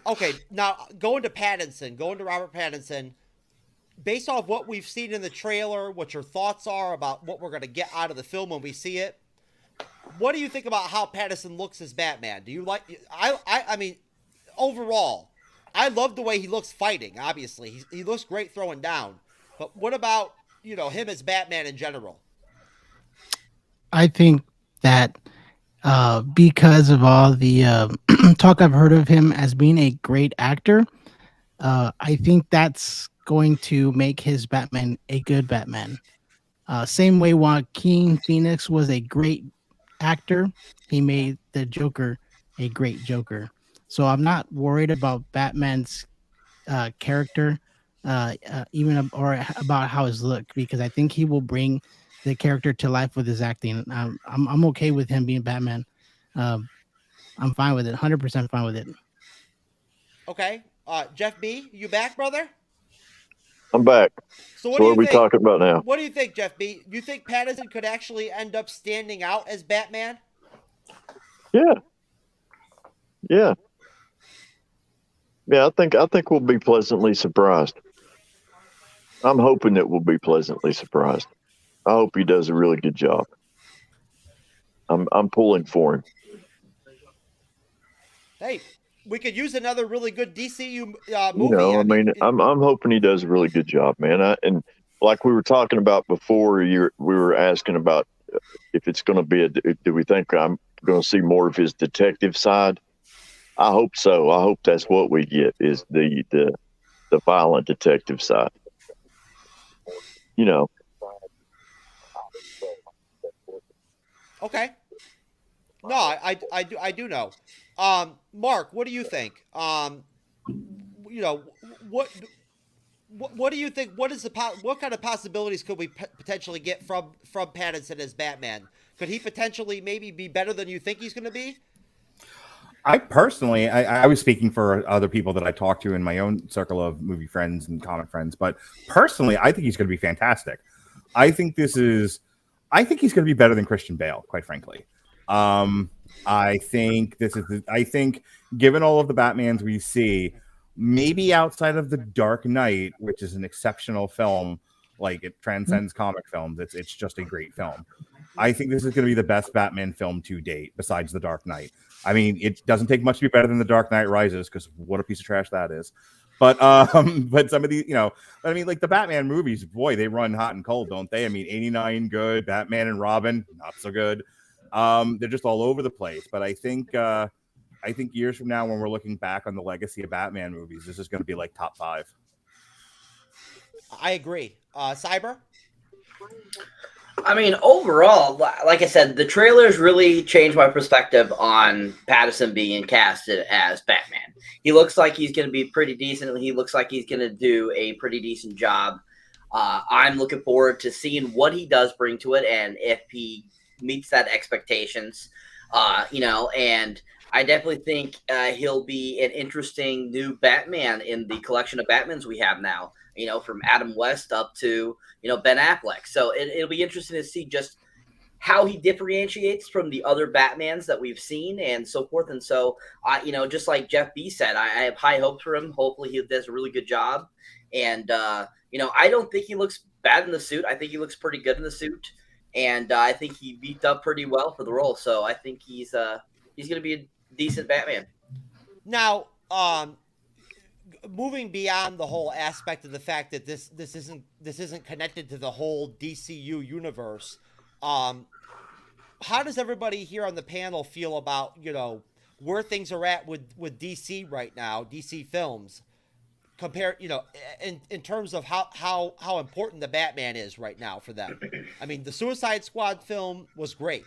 Okay, now going to Robert Pattinson. Based off what we've seen in the trailer, what your thoughts are about what we're going to get out of the film when we see it. What do you think about how Pattinson looks as Batman? Do you like? I mean, overall, I love the way he looks fighting. Obviously, he looks great throwing down. But what about him as Batman in general? I think that because of all the talk I've heard of him as being a great actor, I think that's going to make his Batman a good Batman. Same way Joaquin Phoenix was a great actor, he made the Joker a great Joker. So I'm not worried about Batman's character, or about how his look, because I think he will bring the character to life with his acting. I'm okay with him being Batman. I'm fine with it. 100% fine with it. Okay. Jeff B, you back, brother? I'm back. So what So do what you are we think? talking about now? What do you think, Jeff B? You think Pattinson could actually end up standing out as Batman? Yeah. Yeah. Yeah, I think we'll be pleasantly surprised. I'm hoping that we'll be pleasantly surprised. I hope he does a really good job. I'm pulling for him. Hey, we could use another really good DCU You movie. know, I mean, I'm hoping he does a really good job, man. And like we were talking about before, we were asking about if it's going to be do we think I'm going to see more of his detective side? I hope so. I hope that's what we get is the violent detective side. You know. Okay. No, I do know. Mark, what do you think? You know, what do you think? What is what kind of possibilities could we potentially get from Pattinson as Batman? Could he potentially maybe be better than you think he's going to be? I personally, I was speaking for other people that I talked to in my own circle of movie friends and comic friends, but personally, I think he's going to be fantastic. I think he's going to be better than Christian Bale, quite frankly. I think given all of the Batmans we see, maybe outside of The Dark Knight, which is an exceptional film, like it transcends comic films. It's just a great film. I think this is going to be the best Batman film to date, besides The Dark Knight. I mean, it doesn't take much to be better than The Dark Knight Rises, because what a piece of trash that is. But some of these, I mean, like the Batman movies, boy, they run hot and cold, don't they? I mean, 89 good, Batman and Robin not so good. They're just all over the place. But I think years from now, when we're looking back on the legacy of Batman movies, this is going to be like top 5. I agree. Cyber? I mean, overall, like I said, the trailers really changed my perspective on Pattinson being casted as Batman. He looks like he's going to be pretty decent. He looks like he's going to do a pretty decent job. I'm looking forward to seeing what he does bring to it and if he meets that expectations. And I definitely think he'll be an interesting new Batman in the collection of Batmans we have now. From Adam West up to, Ben Affleck. So it'll be interesting to see just how he differentiates from the other Batmans that we've seen and so forth. And so, just like Jeff B said, I have high hopes for him. Hopefully he does a really good job. And, I don't think he looks bad in the suit. I think he looks pretty good in the suit. And I think he beat up pretty well for the role. So I think he's going to be a decent Batman. Now, moving beyond the whole aspect of the fact that this isn't connected to the whole DCU universe, how does everybody here on the panel feel about where things are at with DC right now, DC films, compared in terms of how important the Batman is right now for them? I mean, the Suicide Squad film was great.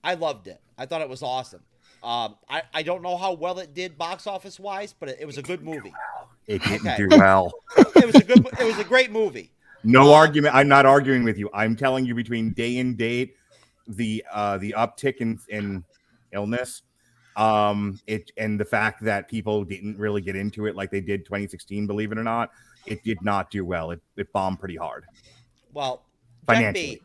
I loved it. I thought it was awesome. I don't know how well it did box office wise, but it was a good movie. It didn't do well. It was a great movie. No argument. I'm not arguing with you. I'm telling you, between day and date, the uptick in illness, and the fact that people didn't really get into it like they did 2016, believe it or not, it did not do well. It bombed pretty hard. Well, financially.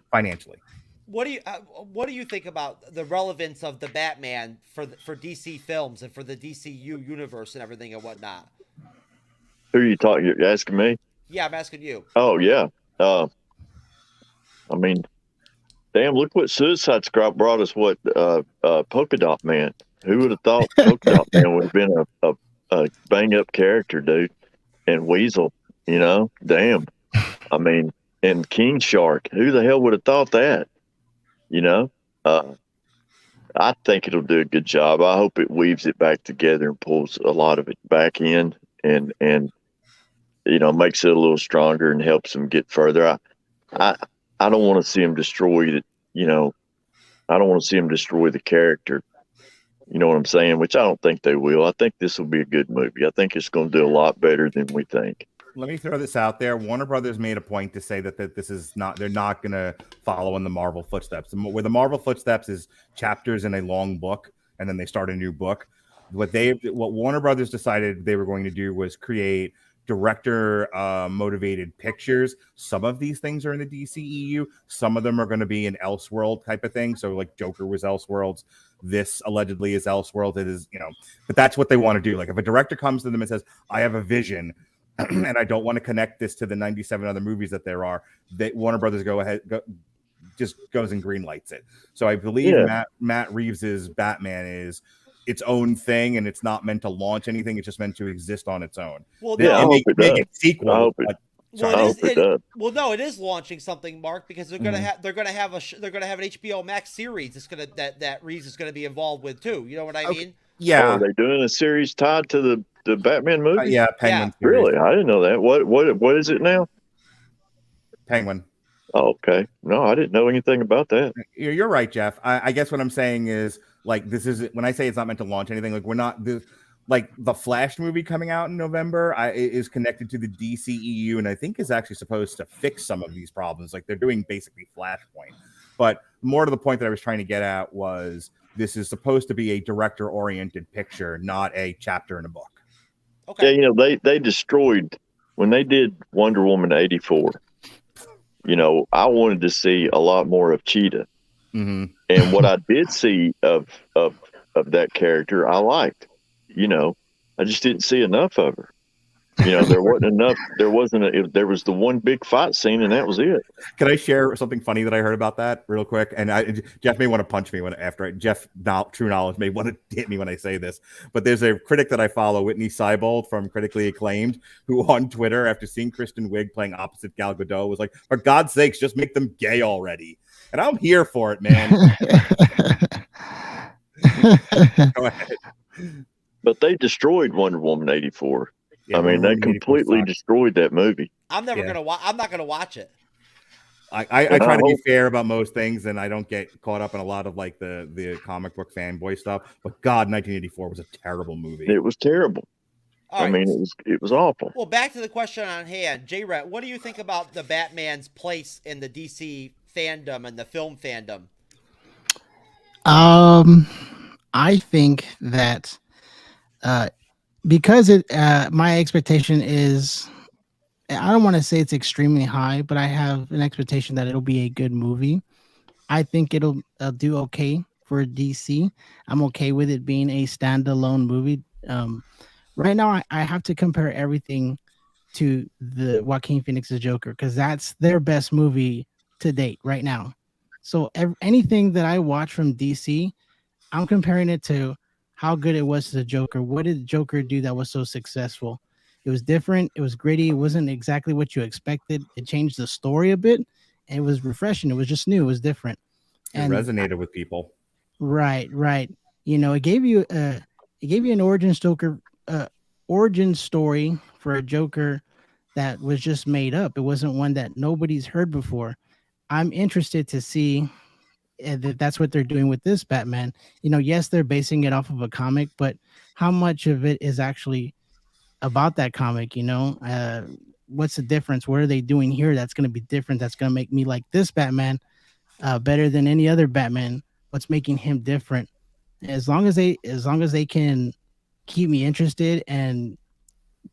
What do you think about the relevance of the Batman for DC films and for the DCU universe and everything and whatnot? Who are you talking? You're asking me? Yeah, I'm asking you. Oh yeah. I mean, damn! Look what Suicide Squad brought us. What Polka Dot Man? Who would have thought Polka Dot Man would have been a bang up character, dude? And Weasel, damn. I mean, and King Shark. Who the hell would have thought that? I think it'll do a good job. I hope it weaves it back together and pulls a lot of it back in and makes it a little stronger and helps them get further. I don't want to see him destroy it. I don't want to see him destroy the character. You know what I'm saying? Which I don't think they will. I think this will be a good movie. I think it's going to do a lot better than we think. Let me throw this out there. Warner Brothers made a point to say that this is not, they're not going to follow in the Marvel footsteps. Where the Marvel footsteps is chapters in a long book, and then they start a new book. What Warner Brothers decided they were going to do was create director motivated pictures. Some of these things are in the DCEU. Some of them are going to be an Elseworld type of thing. So like Joker was Elseworlds. This allegedly is Elseworld. It is, but that's what they want to do. Like if a director comes to them and says, I have a vision and I don't want to connect this to the 97 other movies that there are, Warner Brothers just goes and green lights it. So I believe Matt Reeves's Batman is its own thing, and it's not meant to launch anything. It's just meant to exist on its own. Well, make a sequel. I hope it does. Well, no, it is launching something, Mark, because they're gonna have an HBO Max series. That Reeves is gonna be involved with too. You know what I mean? Yeah. Oh, are they doing a series tied to the Batman movie? Yeah, Penguin. Yeah. Really? I didn't know that. What is it now? Penguin. Oh, okay. No, I didn't know anything about that. You're right, Jeff. I guess what I'm saying is, like, this is when I say it's not meant to launch anything. Like, we're not like the Flash movie coming out in November is connected to the DCEU, and I think is actually supposed to fix some of these problems. Like, they're doing basically Flashpoint. But more to the point that I was trying to get at was this is supposed to be a director-oriented picture, not a chapter in a book. Okay. Yeah, they destroyed when they did Wonder Woman 84. I wanted to see a lot more of Cheetah. Mm-hmm. And what I did see of that character, I liked. I just didn't see enough of her. There wasn't enough. There was the one big fight scene, and that was it. Can I share something funny that I heard about that real quick? And Jeff may want to punch me Jeff True Knowledge may want to hit me when I say this. But there's a critic that I follow, Whitney Seibold from Critically Acclaimed, who on Twitter, after seeing Kristen Wiig playing opposite Gal Gadot, was like, "For God's sakes, just make them gay already." And I'm here for it, man. Go ahead. But they destroyed Wonder Woman 84. Yeah, they completely destroyed that movie. I'm not gonna watch it. I try to be fair about most things, and I don't get caught up in a lot of like the comic book fanboy stuff. But God, 1984 was a terrible movie. It was terrible. It was awful. Well, back to the question on hand, JRent, what do you think about the Batman's place in the DC fandom and the film fandom? I think that because my expectation is, I don't want to say it's extremely high, but I have an expectation that it'll be a good movie. I think it'll do okay for DC. I'm okay with it being a standalone movie. Right now, I have to compare everything to the Joaquin Phoenix's Joker because that's their best movie to date right now. So anything that I watch from DC, I'm comparing it to how good it was to the Joker. What did Joker do that was so successful? It was different. It was gritty. It wasn't exactly what you expected. It changed the story a bit. And it was refreshing. It was just new. It was different. And it resonated with people. Right. It gave you an origin story for a Joker that was just made up. It wasn't one that nobody's heard before. I'm interested to see that's what they're doing with this Batman. Yes, they're basing it off of a comic, but how much of it is actually about that comic? What's the difference? What are they doing here that's going to be different? That's going to make me like this Batman better than any other Batman. What's making him different? As long as they can keep me interested and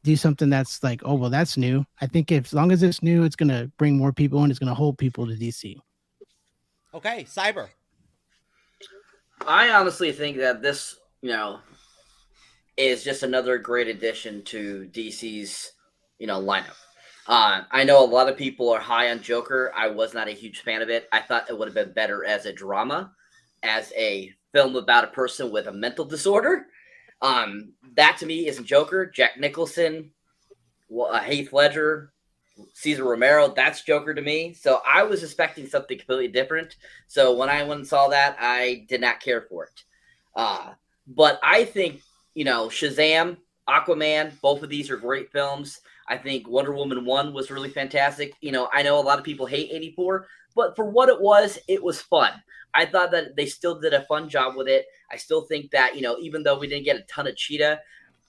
do something that's like, oh well, that's new. I think as long as it's new, it's going to bring more people and it's going to hold people to DC. Okay, Cyber. I honestly think that this, is just another great addition to DC's, lineup. I know a lot of people are high on Joker. I was not a huge fan of it. I thought it would have been better as a drama, as a film about a person with a mental disorder. That to me isn't Joker. Jack Nicholson, Heath Ledger, Cesar Romero, that's Joker to me. So I was expecting something completely different. So when I went and saw that, I did not care for it. But I think, Shazam, Aquaman, both of these are great films. I think Wonder Woman 1 was really fantastic. I know a lot of people hate 84, but for what it was fun. I thought that they still did a fun job with it. I still think that, even though we didn't get a ton of Cheetah,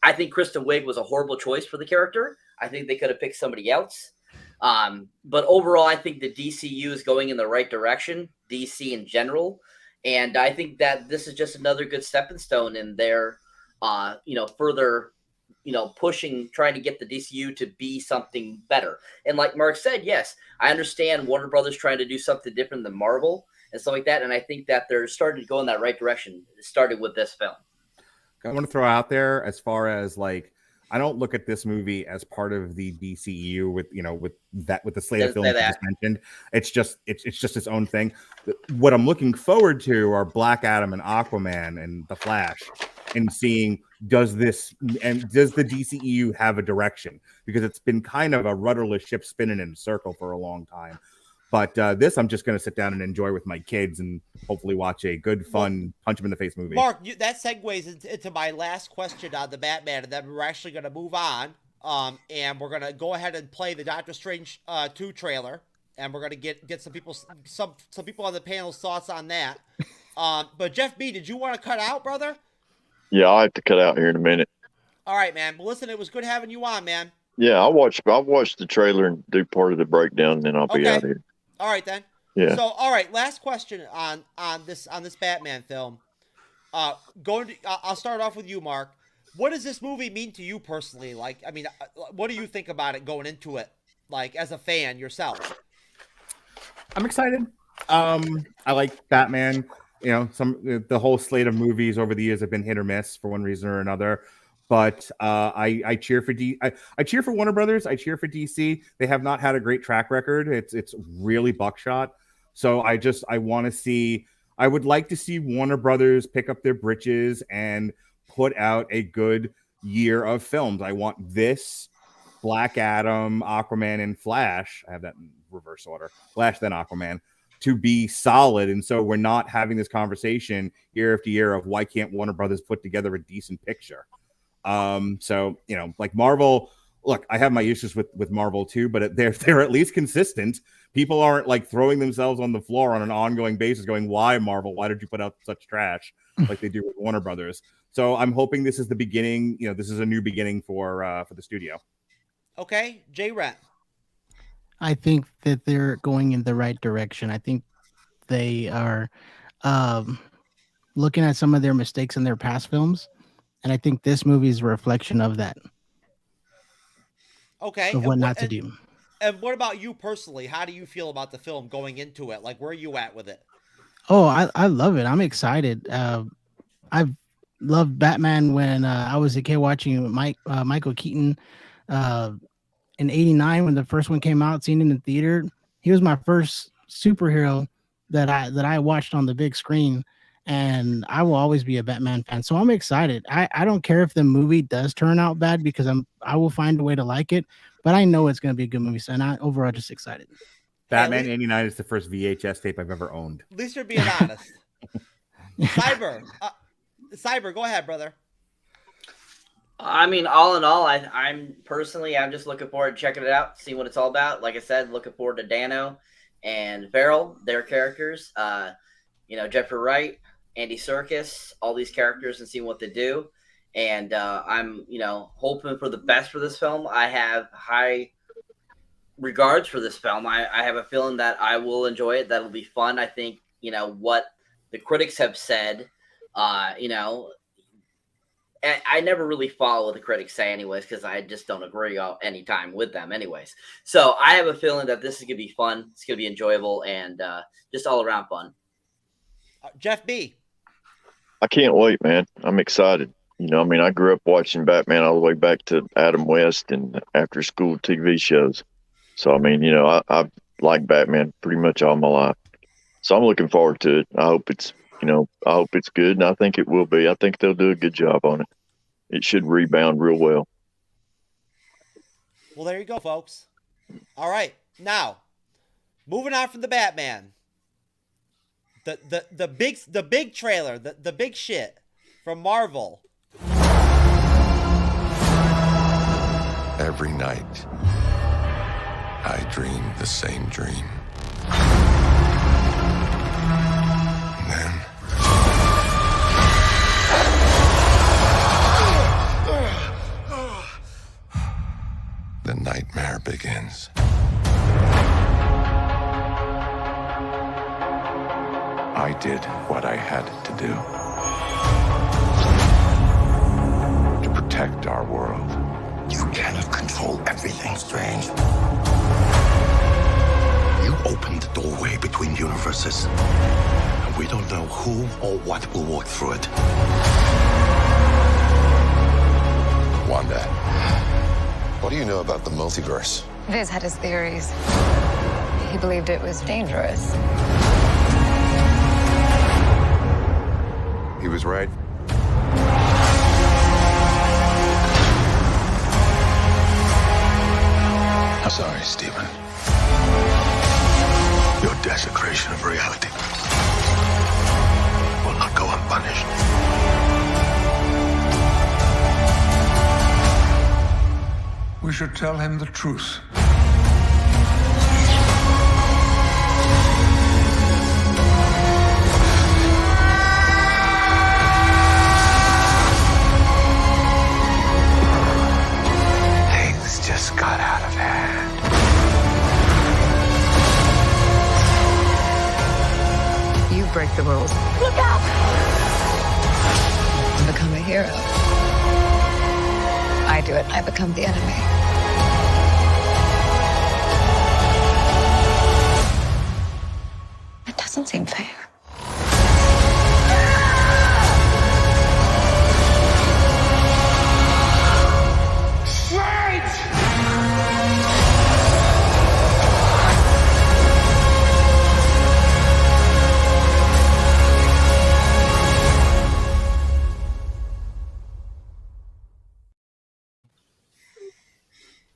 I think Kristen Wiig was a horrible choice for the character. I think they could have picked somebody else. But overall, I think the DCU is going in the right direction, DC in general. And I think that this is just another good stepping stone in their, further, pushing, trying to get the DCU to be something better. And like Mark said, yes, I understand Warner Brothers trying to do something different than Marvel and stuff like that. And I think that they're starting to go in that right direction. It started with this film. I want to throw out there, as far as like, I don't look at this movie as part of the DCEU with the slate of films you just mentioned. It's just its own thing. What I'm looking forward to are Black Adam and Aquaman and The Flash, and seeing does the DCEU have a direction, because it's been kind of a rudderless ship spinning in a circle for a long time. But this, I'm just going to sit down and enjoy with my kids and hopefully watch a good, fun, punch him in the face movie. Mark, that segues into my last question on the Batman, and then we're actually going to move on. And we're going to go ahead and play the Doctor Strange 2 trailer, and we're going to get some people on the panel's thoughts on that. But Jeff B, did you want to cut out, brother? Yeah, I'll have to cut out here in a minute. All right, man. Well, listen, it was good having you on, man. Yeah, I'll watch the trailer and do part of the breakdown, and then I'll be out of here. All right, then. Yeah. So, all right, last question on this Batman film. I'll start off with you, Mark. What does this movie mean to you personally? Like, I mean, what do you think about it going into it, like as a fan yourself? I'm excited. I like Batman. The whole slate of movies over the years have been hit or miss for one reason or another. But I cheer for I cheer for Warner Brothers. I cheer for DC. They have not had a great track record. It's really buckshot. So I want to see. I would like to see Warner Brothers pick up their britches and put out a good year of films. I want this, Black Adam, Aquaman, and Flash. I have that in reverse order. Flash, then Aquaman, to be solid. And so we're not having this conversation year after year of why can't Warner Brothers put together a decent picture. So like Marvel, look, I have my issues with Marvel too, but they're at least consistent. People aren't like throwing themselves on the floor on an ongoing basis going, why Marvel, why did you put out such trash like they do with Warner Brothers? So I'm hoping this is the beginning. This is a new beginning for the studio. Okay, JRent. I think that they're going in the right direction. I think they are looking at some of their mistakes in their past films. And I think this movie is a reflection of that. Okay. Of what not to do. And what about you personally? How do you feel about the film going into it? Like, where are you at with it? Oh, I love it. I'm excited. I've loved Batman when I was a kid watching Michael Keaton in '89 when the first one came out, seeing it in the theater. He was my first superhero that I watched on the big screen. And I will always be a Batman fan. So I'm excited. I don't care if the movie does turn out bad, because I will find a way to like it. But I know it's going to be a good movie. So overall just excited. Batman '89 is the first VHS tape I've ever owned. At least you're being honest. Cyber, go ahead, brother. I mean, all in all, I'm just looking forward to checking it out, see what it's all about. Like I said, looking forward to Dano and Farrell, their characters. Jeffrey Wright, Andy Serkis, all these characters, and seeing what they do. And I'm, hoping for the best for this film. I have high regards for this film. I have a feeling that I will enjoy it. That'll be fun. I think, what the critics have said, I never really follow what the critics say anyways, because I just don't agree any time with them anyways. So I have a feeling that this is going to be fun. It's going to be enjoyable and just all around fun. Jeff B. I can't wait, man. I'm excited. I grew up watching Batman all the way back to Adam West and after school TV shows. So, I've liked Batman pretty much all my life. So I'm looking forward to it. I hope it's good, and I think it will be. I think they'll do a good job on it. It should rebound real well. Well, there you go, folks. All right. Now, moving on from the Batman. The big trailer, the big shit from Marvel. Every night, I dream the same dream. And then the nightmare begins. I did what I had to do to protect our world. You cannot control everything, Strange. You opened the doorway between universes, and we don't know who or what will walk through it. Wanda, what do you know about the multiverse? Viz had his theories. He believed it was dangerous. He was right. I'm sorry, Stephen. Your desecration of reality will not go unpunished. We should tell him the truth. Things just got out of hand. You break the rules. Look out! And become a hero. I do it. I become the enemy. It doesn't seem fair.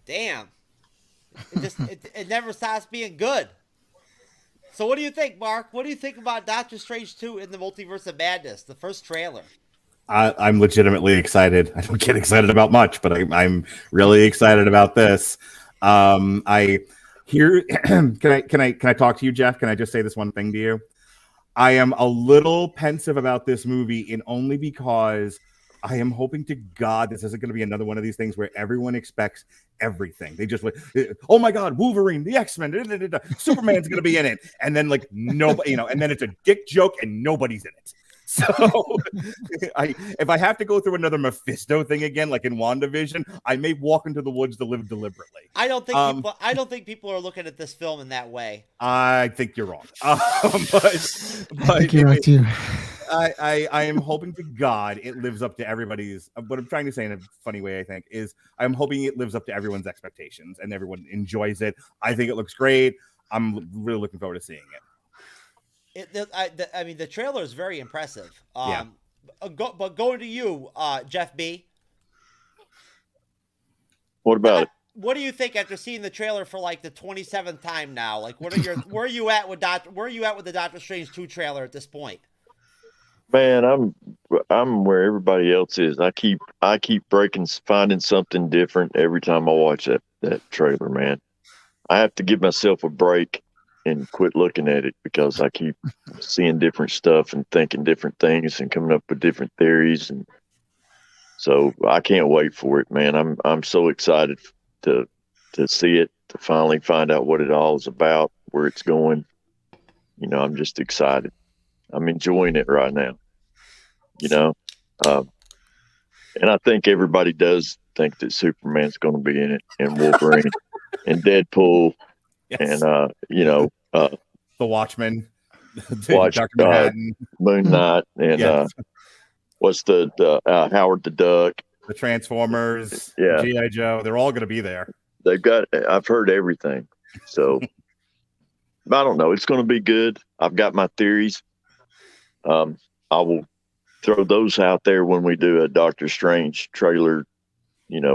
Damn. It never stops being good. So what do you think, Mark? What do you think about Doctor Strange 2 in the Multiverse of Madness, the first trailer? I'm legitimately excited. I don't get excited about much, but I'm really excited about this. I hear. Can I talk to you, Jeff? Can I just say this one thing to you? I am a little pensive about this movie, and only because I am hoping to God this isn't going to be another one of these things where everyone expects everything. They just like, oh my God, Wolverine, the X-Men, Superman's going to be in it, and then like nobody, and then it's a dick joke and nobody's in it. So if I have to go through another Mephisto thing again, like in WandaVision, I may walk into the woods to live deliberately. I don't think people are looking at this film in that way. I think you're wrong. But I think you're right too. I am hoping to God it lives up to everybody's. What I'm trying to say in a funny way, I think, is I'm hoping it lives up to everyone's expectations and everyone enjoys it. I think it looks great. I'm really looking forward to seeing it. I mean, the trailer is very impressive. Yeah. But going to you, Jeff B. What about it? What do you think after seeing the trailer for like the 27th time now? Like, what are your where are you at with the Doctor Strange 2 trailer at this point? Man, I'm where everybody else is. I keep finding something different every time I watch that trailer, man. I have to give myself a break and quit looking at it because I keep seeing different stuff and thinking different things and coming up with different theories, and so I can't wait for it, man. I'm so excited to see it, to finally find out what it all is about, where it's going. I'm just excited. I'm enjoying it right now. And I think everybody does think that Superman's going to be in it, and Wolverine, and Deadpool. Yes. And the Watchmen, Dr. Manhattan, Moon Knight, and what's the Howard the Duck, the Transformers, yeah, G.I. Joe. They're all going to be there. I've heard everything, so I don't know. It's going to be good. I've got my theories. I will throw those out there when we do a Doctor Strange trailer,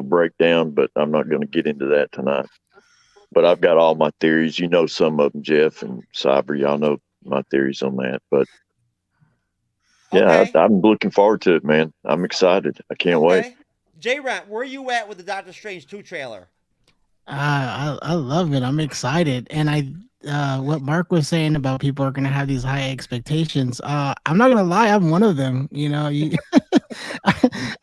breakdown. But I'm not going to get into that tonight. But I've got all my theories. Some of them, Jeff and Cyber. Y'all know my theories on that. But yeah, okay. I'm looking forward to it, man. I'm excited. I can't wait. JRent, where are you at with the Doctor Strange 2 trailer? I love it. I'm excited. And what Mark was saying about people are going to have these high expectations. I'm not going to lie. I'm one of them.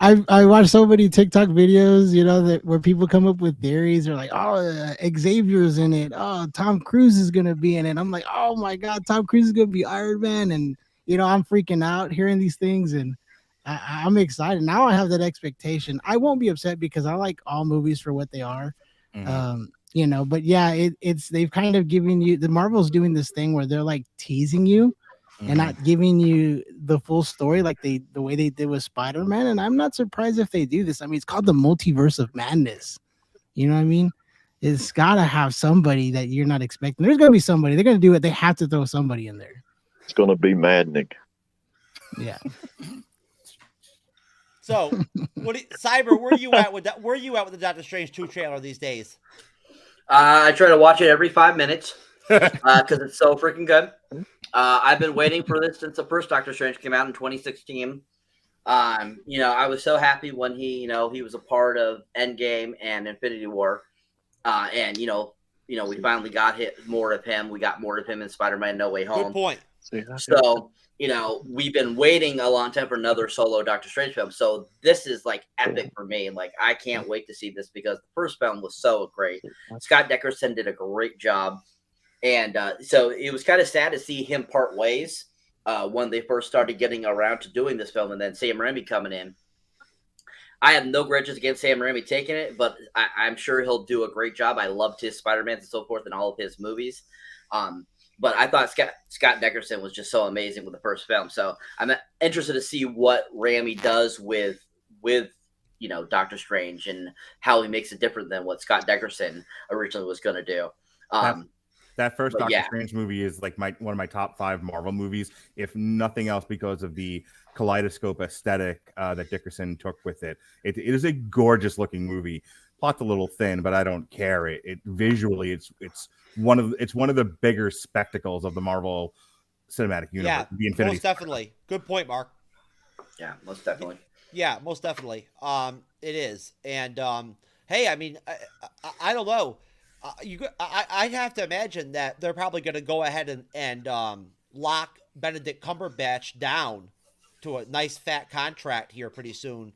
I watch so many TikTok videos, that where people come up with theories. They're like, "Oh, Xavier's in it. Oh, Tom Cruise is gonna be in it." I'm like, "Oh my God, Tom Cruise is gonna be Iron Man," and I'm freaking out hearing these things, and I'm excited. Now I have that expectation. I won't be upset because I like all movies for what they are. But yeah, it's they've kind of given you the Marvel's doing this thing where they're like teasing you and not giving you the full story like the way they did with Spider-Man. And I'm not surprised if they do this. I mean, it's called the multiverse of madness. You know what I mean? It's gotta have somebody that you're not expecting. There's gonna be somebody. They're gonna do it. They have to throw somebody in there. It's gonna be maddening. Yeah. So, Cyber? Where you at with that? Where you at with the Doctor Strange 2 trailer these days? I try to watch it every 5 minutes because it's so freaking good. I've been waiting for this since the first Doctor Strange came out in 2016. I was so happy when he was a part of Endgame and Infinity War, and we finally got more of him. We got more of him in Spider-Man: No Way Home. Good point. So, we've been waiting a long time for another solo Doctor Strange film. So this is like epic for me. Like, I can't wait to see this because the first film was so great. Scott Derrickson did a great job. And so it was kind of sad to see him part ways when they first started getting around to doing this film, and then Sam Raimi coming in. I have no grudges against Sam Raimi taking it, but I'm sure he'll do a great job. I loved his Spider-Man and so forth in all of his movies. But I thought Scott Derrickson was just so amazing with the first film. So I'm interested to see what Raimi does with Doctor Strange and how he makes it different than what Scott Derrickson originally was going to do. That first Doctor Strange movie is like one of my top 5 Marvel movies, if nothing else, because of the kaleidoscope aesthetic that Dickerson took with it. It is a gorgeous looking movie. Plot's a little thin, but I don't care. It visually, it's one of the bigger spectacles of the Marvel Cinematic Universe. Yeah, the Infinity. Most definitely. Good point, Mark. Yeah, most definitely. Yeah, most definitely. It is, and hey, I mean, I don't know. I'd have to imagine that they're probably going to go ahead and lock Benedict Cumberbatch down to a nice fat contract here pretty soon,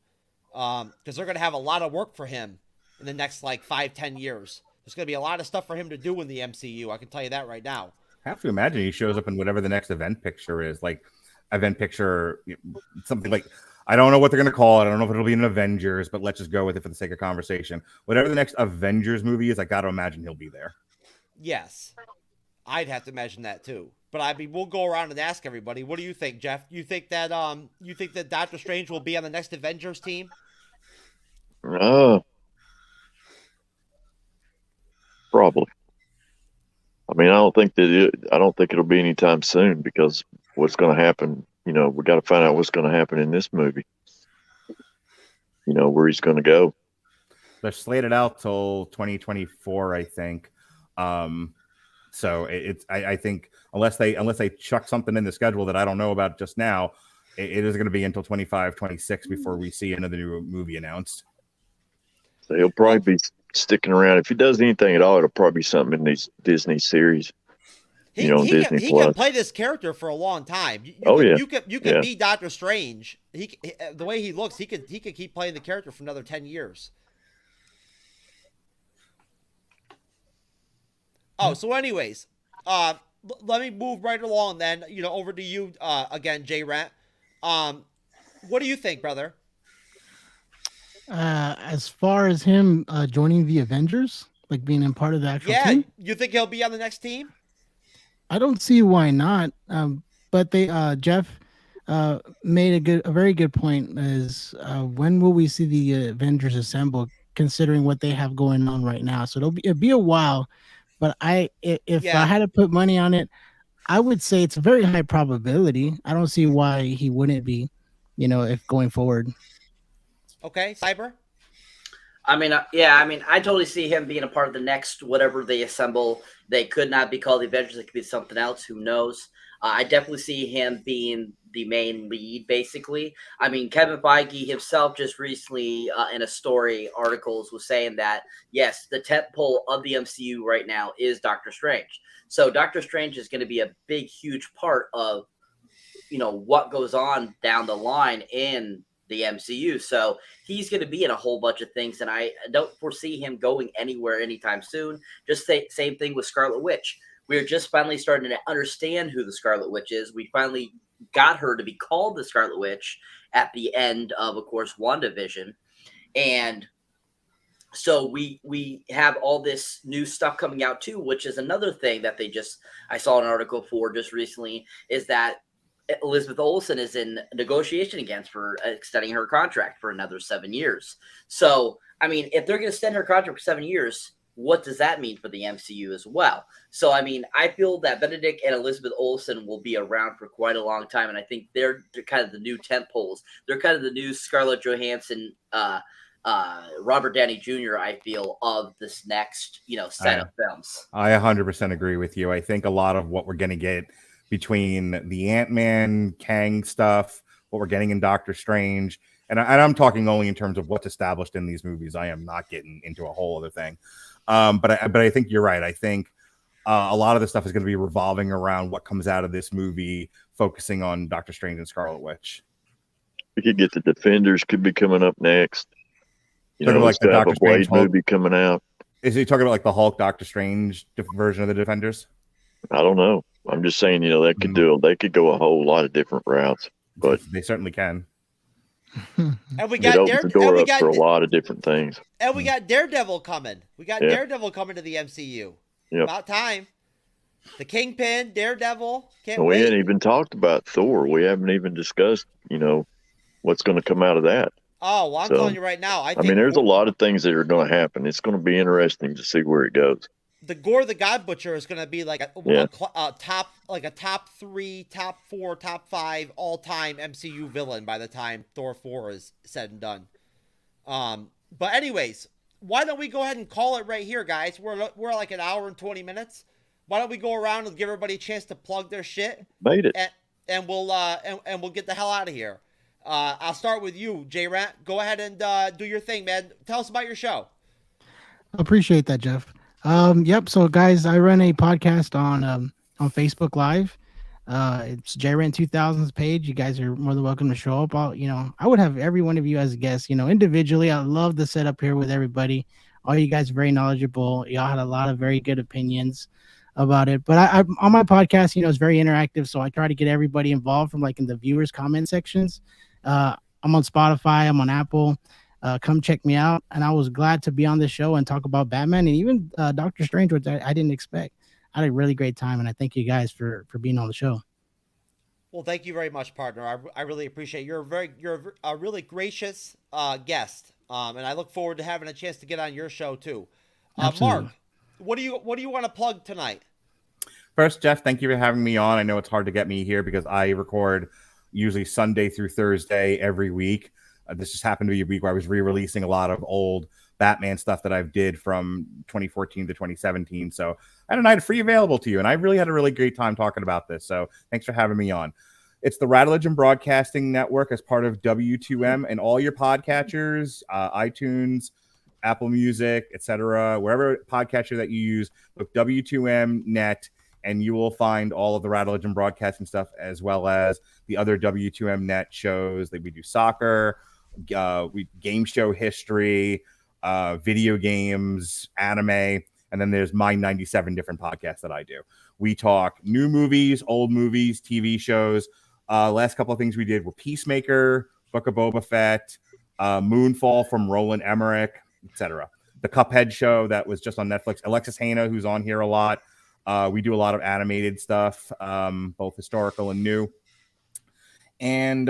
because they're going to have a lot of work for him in the next 5-10 years. There's going to be a lot of stuff for him to do in the MCU. I can tell you that right now. I have to imagine he shows up in whatever the next event picture is, something like, I don't know what they're going to call it. I don't know if it'll be an Avengers, but let's just go with it for the sake of conversation. Whatever the next Avengers movie is, I got to imagine he'll be there. Yes. I'd have to imagine that too. But I mean, we'll go around and ask everybody. What do you think, Jeff? You think that Doctor Strange will be on the next Avengers team? Probably. I mean, I don't think it'll be anytime soon, because what's going to happen, we got to find out what's going to happen in this movie. Where he's going to go. They're slated out till 2024, I think. So I think unless they chuck something in the schedule that I don't know about just now, it is going to be until 25, 26 before we see another new movie announced. So he'll probably be sticking around. If he does anything at all, it'll probably be something in these Disney series. He can play this character for a long time. You can be Doctor Strange. The way he looks, he could keep playing the character for another 10 years. Oh, so anyways, let me move right along then. Over to you again, JRent. What do you think, brother? As far as him joining the Avengers, being a part of the actual team? You think he'll be on the next team? I don't see why not. But they Jeff made a very good point. Is when will we see the Avengers assemble? Considering what they have going on right now, so it'll be a while. But if I had to put money on it, I would say it's a very high probability. I don't see why he wouldn't be, if going forward. Okay, Cyber. I totally see him being a part of the next whatever they assemble. They could not be called the Avengers. It could be something else. Who knows? I definitely see him being the main lead, basically. Kevin Feige himself just recently in a story articles was saying that, yes, the tentpole of the MCU right now is Doctor Strange. So Doctor Strange is going to be a big, huge part of, what goes on down the line in the MCU. So he's going to be in a whole bunch of things, and I don't foresee him going anywhere anytime soon. Just same thing with Scarlet Witch. We're just finally starting to understand who the Scarlet Witch is. We finally got her to be called the Scarlet Witch at the end of course, WandaVision. And so we have all this new stuff coming out too, which is another thing that I saw an article for just recently, is that Elizabeth Olsen is in negotiation against for extending her contract for another 7 years. So, I mean, if they're going to extend her contract for 7 years, what does that mean for the MCU as well? So, I mean, I feel that Benedict and Elizabeth Olsen will be around for quite a long time, and I think they're kind of the new tentpoles. They're kind of the new Scarlett Johansson, Robert Downey Jr., I feel, of this next, set of films. I 100% agree with you. I think a lot of what we're going to get between the Ant-Man, Kang stuff, what we're getting in Doctor Strange, and I'm talking only in terms of what's established in these movies. I am not getting into a whole other thing. But I think you're right. I think a lot of the stuff is going to be revolving around what comes out of this movie, focusing on Doctor Strange and Scarlet Witch. We could get the Defenders could be coming up next. Like the Doctor Strange movie coming out. Is he talking about like the Hulk Doctor Strange version of the Defenders? I don't know. I'm just saying, they could they could go a whole lot of different routes, but they certainly can. And we got the door up for a lot of different things. And we got Daredevil coming. Daredevil coming to the MCU. Yep. About time. The Kingpin, Daredevil. We ain't even talked about Thor. We haven't even discussed, what's going to come out of that. Oh, well, I'm telling you right now. I mean, there's a lot of things that are going to happen. It's going to be interesting to see where it goes. The Gore the God Butcher is going to be like a top 3, top 4, top 5 all-time MCU villain by the time Thor 4 is said and done. But anyways, why don't we go ahead and call it right here, guys? We're like an hour and 20 minutes. Why don't we go around and give everybody a chance to plug their shit? Made it. And we'll get the hell out of here. I'll start with you, JRent. Go ahead and do your thing, man. Tell us about your show. Appreciate that, Jeff. Yep. So, guys, I run a podcast on Facebook Live. It's JRent 2000's page. You guys are more than welcome to show up. I would have every one of you as a guest. Individually, I love the setup here with everybody. All you guys are very knowledgeable. Y'all had a lot of very good opinions about it. But I on my podcast, it's very interactive. So I try to get everybody involved from in the viewers comment sections. I'm on Spotify. I'm on Apple. Come check me out. And I was glad to be on this show and talk about Batman and even Doctor Strange, which I didn't expect. I had a really great time, and I thank you guys for being on the show. Well, thank you very much, partner. I really appreciate it. You're a really gracious guest, and I look forward to having a chance to get on your show too. Mark, what do you want to plug tonight? First, Jeff, thank you for having me on. I know it's hard to get me here because I record usually Sunday through Thursday every week. This just happened to be a week where I was re-releasing a lot of old Batman stuff that I've did from 2014 to 2017. So I had a night free available to you, and I really had a really great time talking about this. So thanks for having me on. It's the Radulich and Broadcasting Network as part of W2M and all your podcatchers, iTunes, Apple Music, etc. Wherever podcatcher that you use, look W2M Net, and you will find all of the Radulich and Broadcasting stuff, as well as the other W2M Net shows that we do: soccer, game show history, video games, anime, and then there's my 97 different podcasts that I do. We talk new movies, old movies, TV shows. Last couple of things we did were Peacemaker, Book of Boba Fett, Moonfall from Roland Emmerich, etc. The Cuphead show that was just on Netflix. Alexis Hana, who's on here a lot. We do a lot of animated stuff, both historical and new. And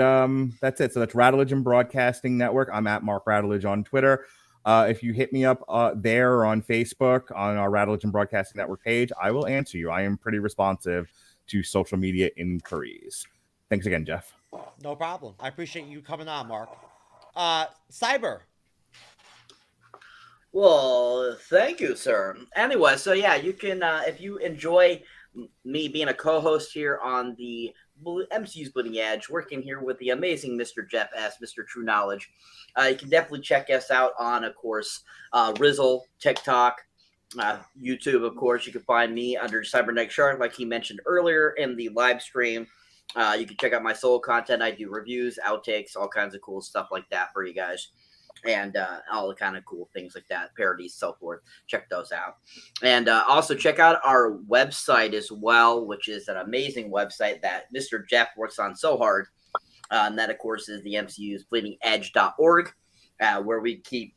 that's it. So that's Radulich and Broadcasting Network. I'm at Mark Radulich on Twitter. If you hit me up there or on Facebook on our Radulich and Broadcasting Network page, I will answer you. I am pretty responsive to social media inquiries. Thanks again, Jeff. No problem. I appreciate you coming on, Mark. Cyber. Well, thank you, sir. Anyway, so yeah, you can, if you enjoy me being a co-host here on the MCU's Bleeding Edge, working here with the amazing Mr. Jeff S., Mr. TrueKnowledge, you can definitely check us out on, of course, Rizzle, TikTok, YouTube, of course. You can find me under Cyberneticshark, like he mentioned earlier in the live stream. You can check out my solo content. I do reviews, outtakes, all kinds of cool stuff like that for you guys. And all the kind of cool things like that, parodies, so forth. Check those out. And also check out our website as well, which is an amazing website that Mr. Jeff works on so hard. And that, of course, is the MCU's bleedingedge.org, where we keep,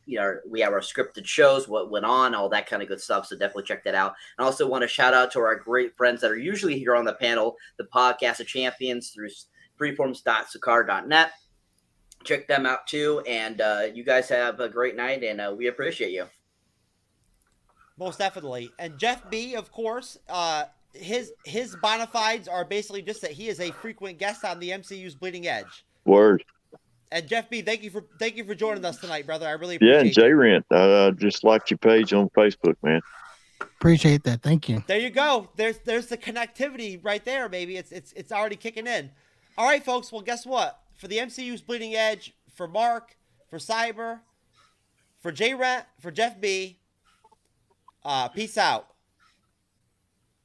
we have our scripted shows, what went on, all that kind of good stuff. So definitely check that out. And I also want to shout out to our great friends that are usually here on the panel, the Podcast of Champions through freeforms.sakar.net. Check them out too. And you guys have a great night, and we appreciate you. Most definitely. And Jeff B, of course, his bona fides are basically just that he is a frequent guest on the MCU's Bleeding Edge. Word. And Jeff B, thank you for joining us tonight, brother. I really appreciate it. Yeah, and JRent. I just liked your page on Facebook, man. Appreciate that. Thank you. There you go. There's the connectivity right there, baby. It's already kicking in. All right, folks. Well, guess what? For the MCU's Bleeding Edge, for Mark, for Cyber, for JRent, for Jeff B, peace out.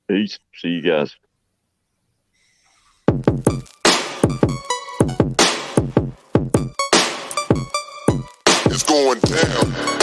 Peace. See you guys. It's going down.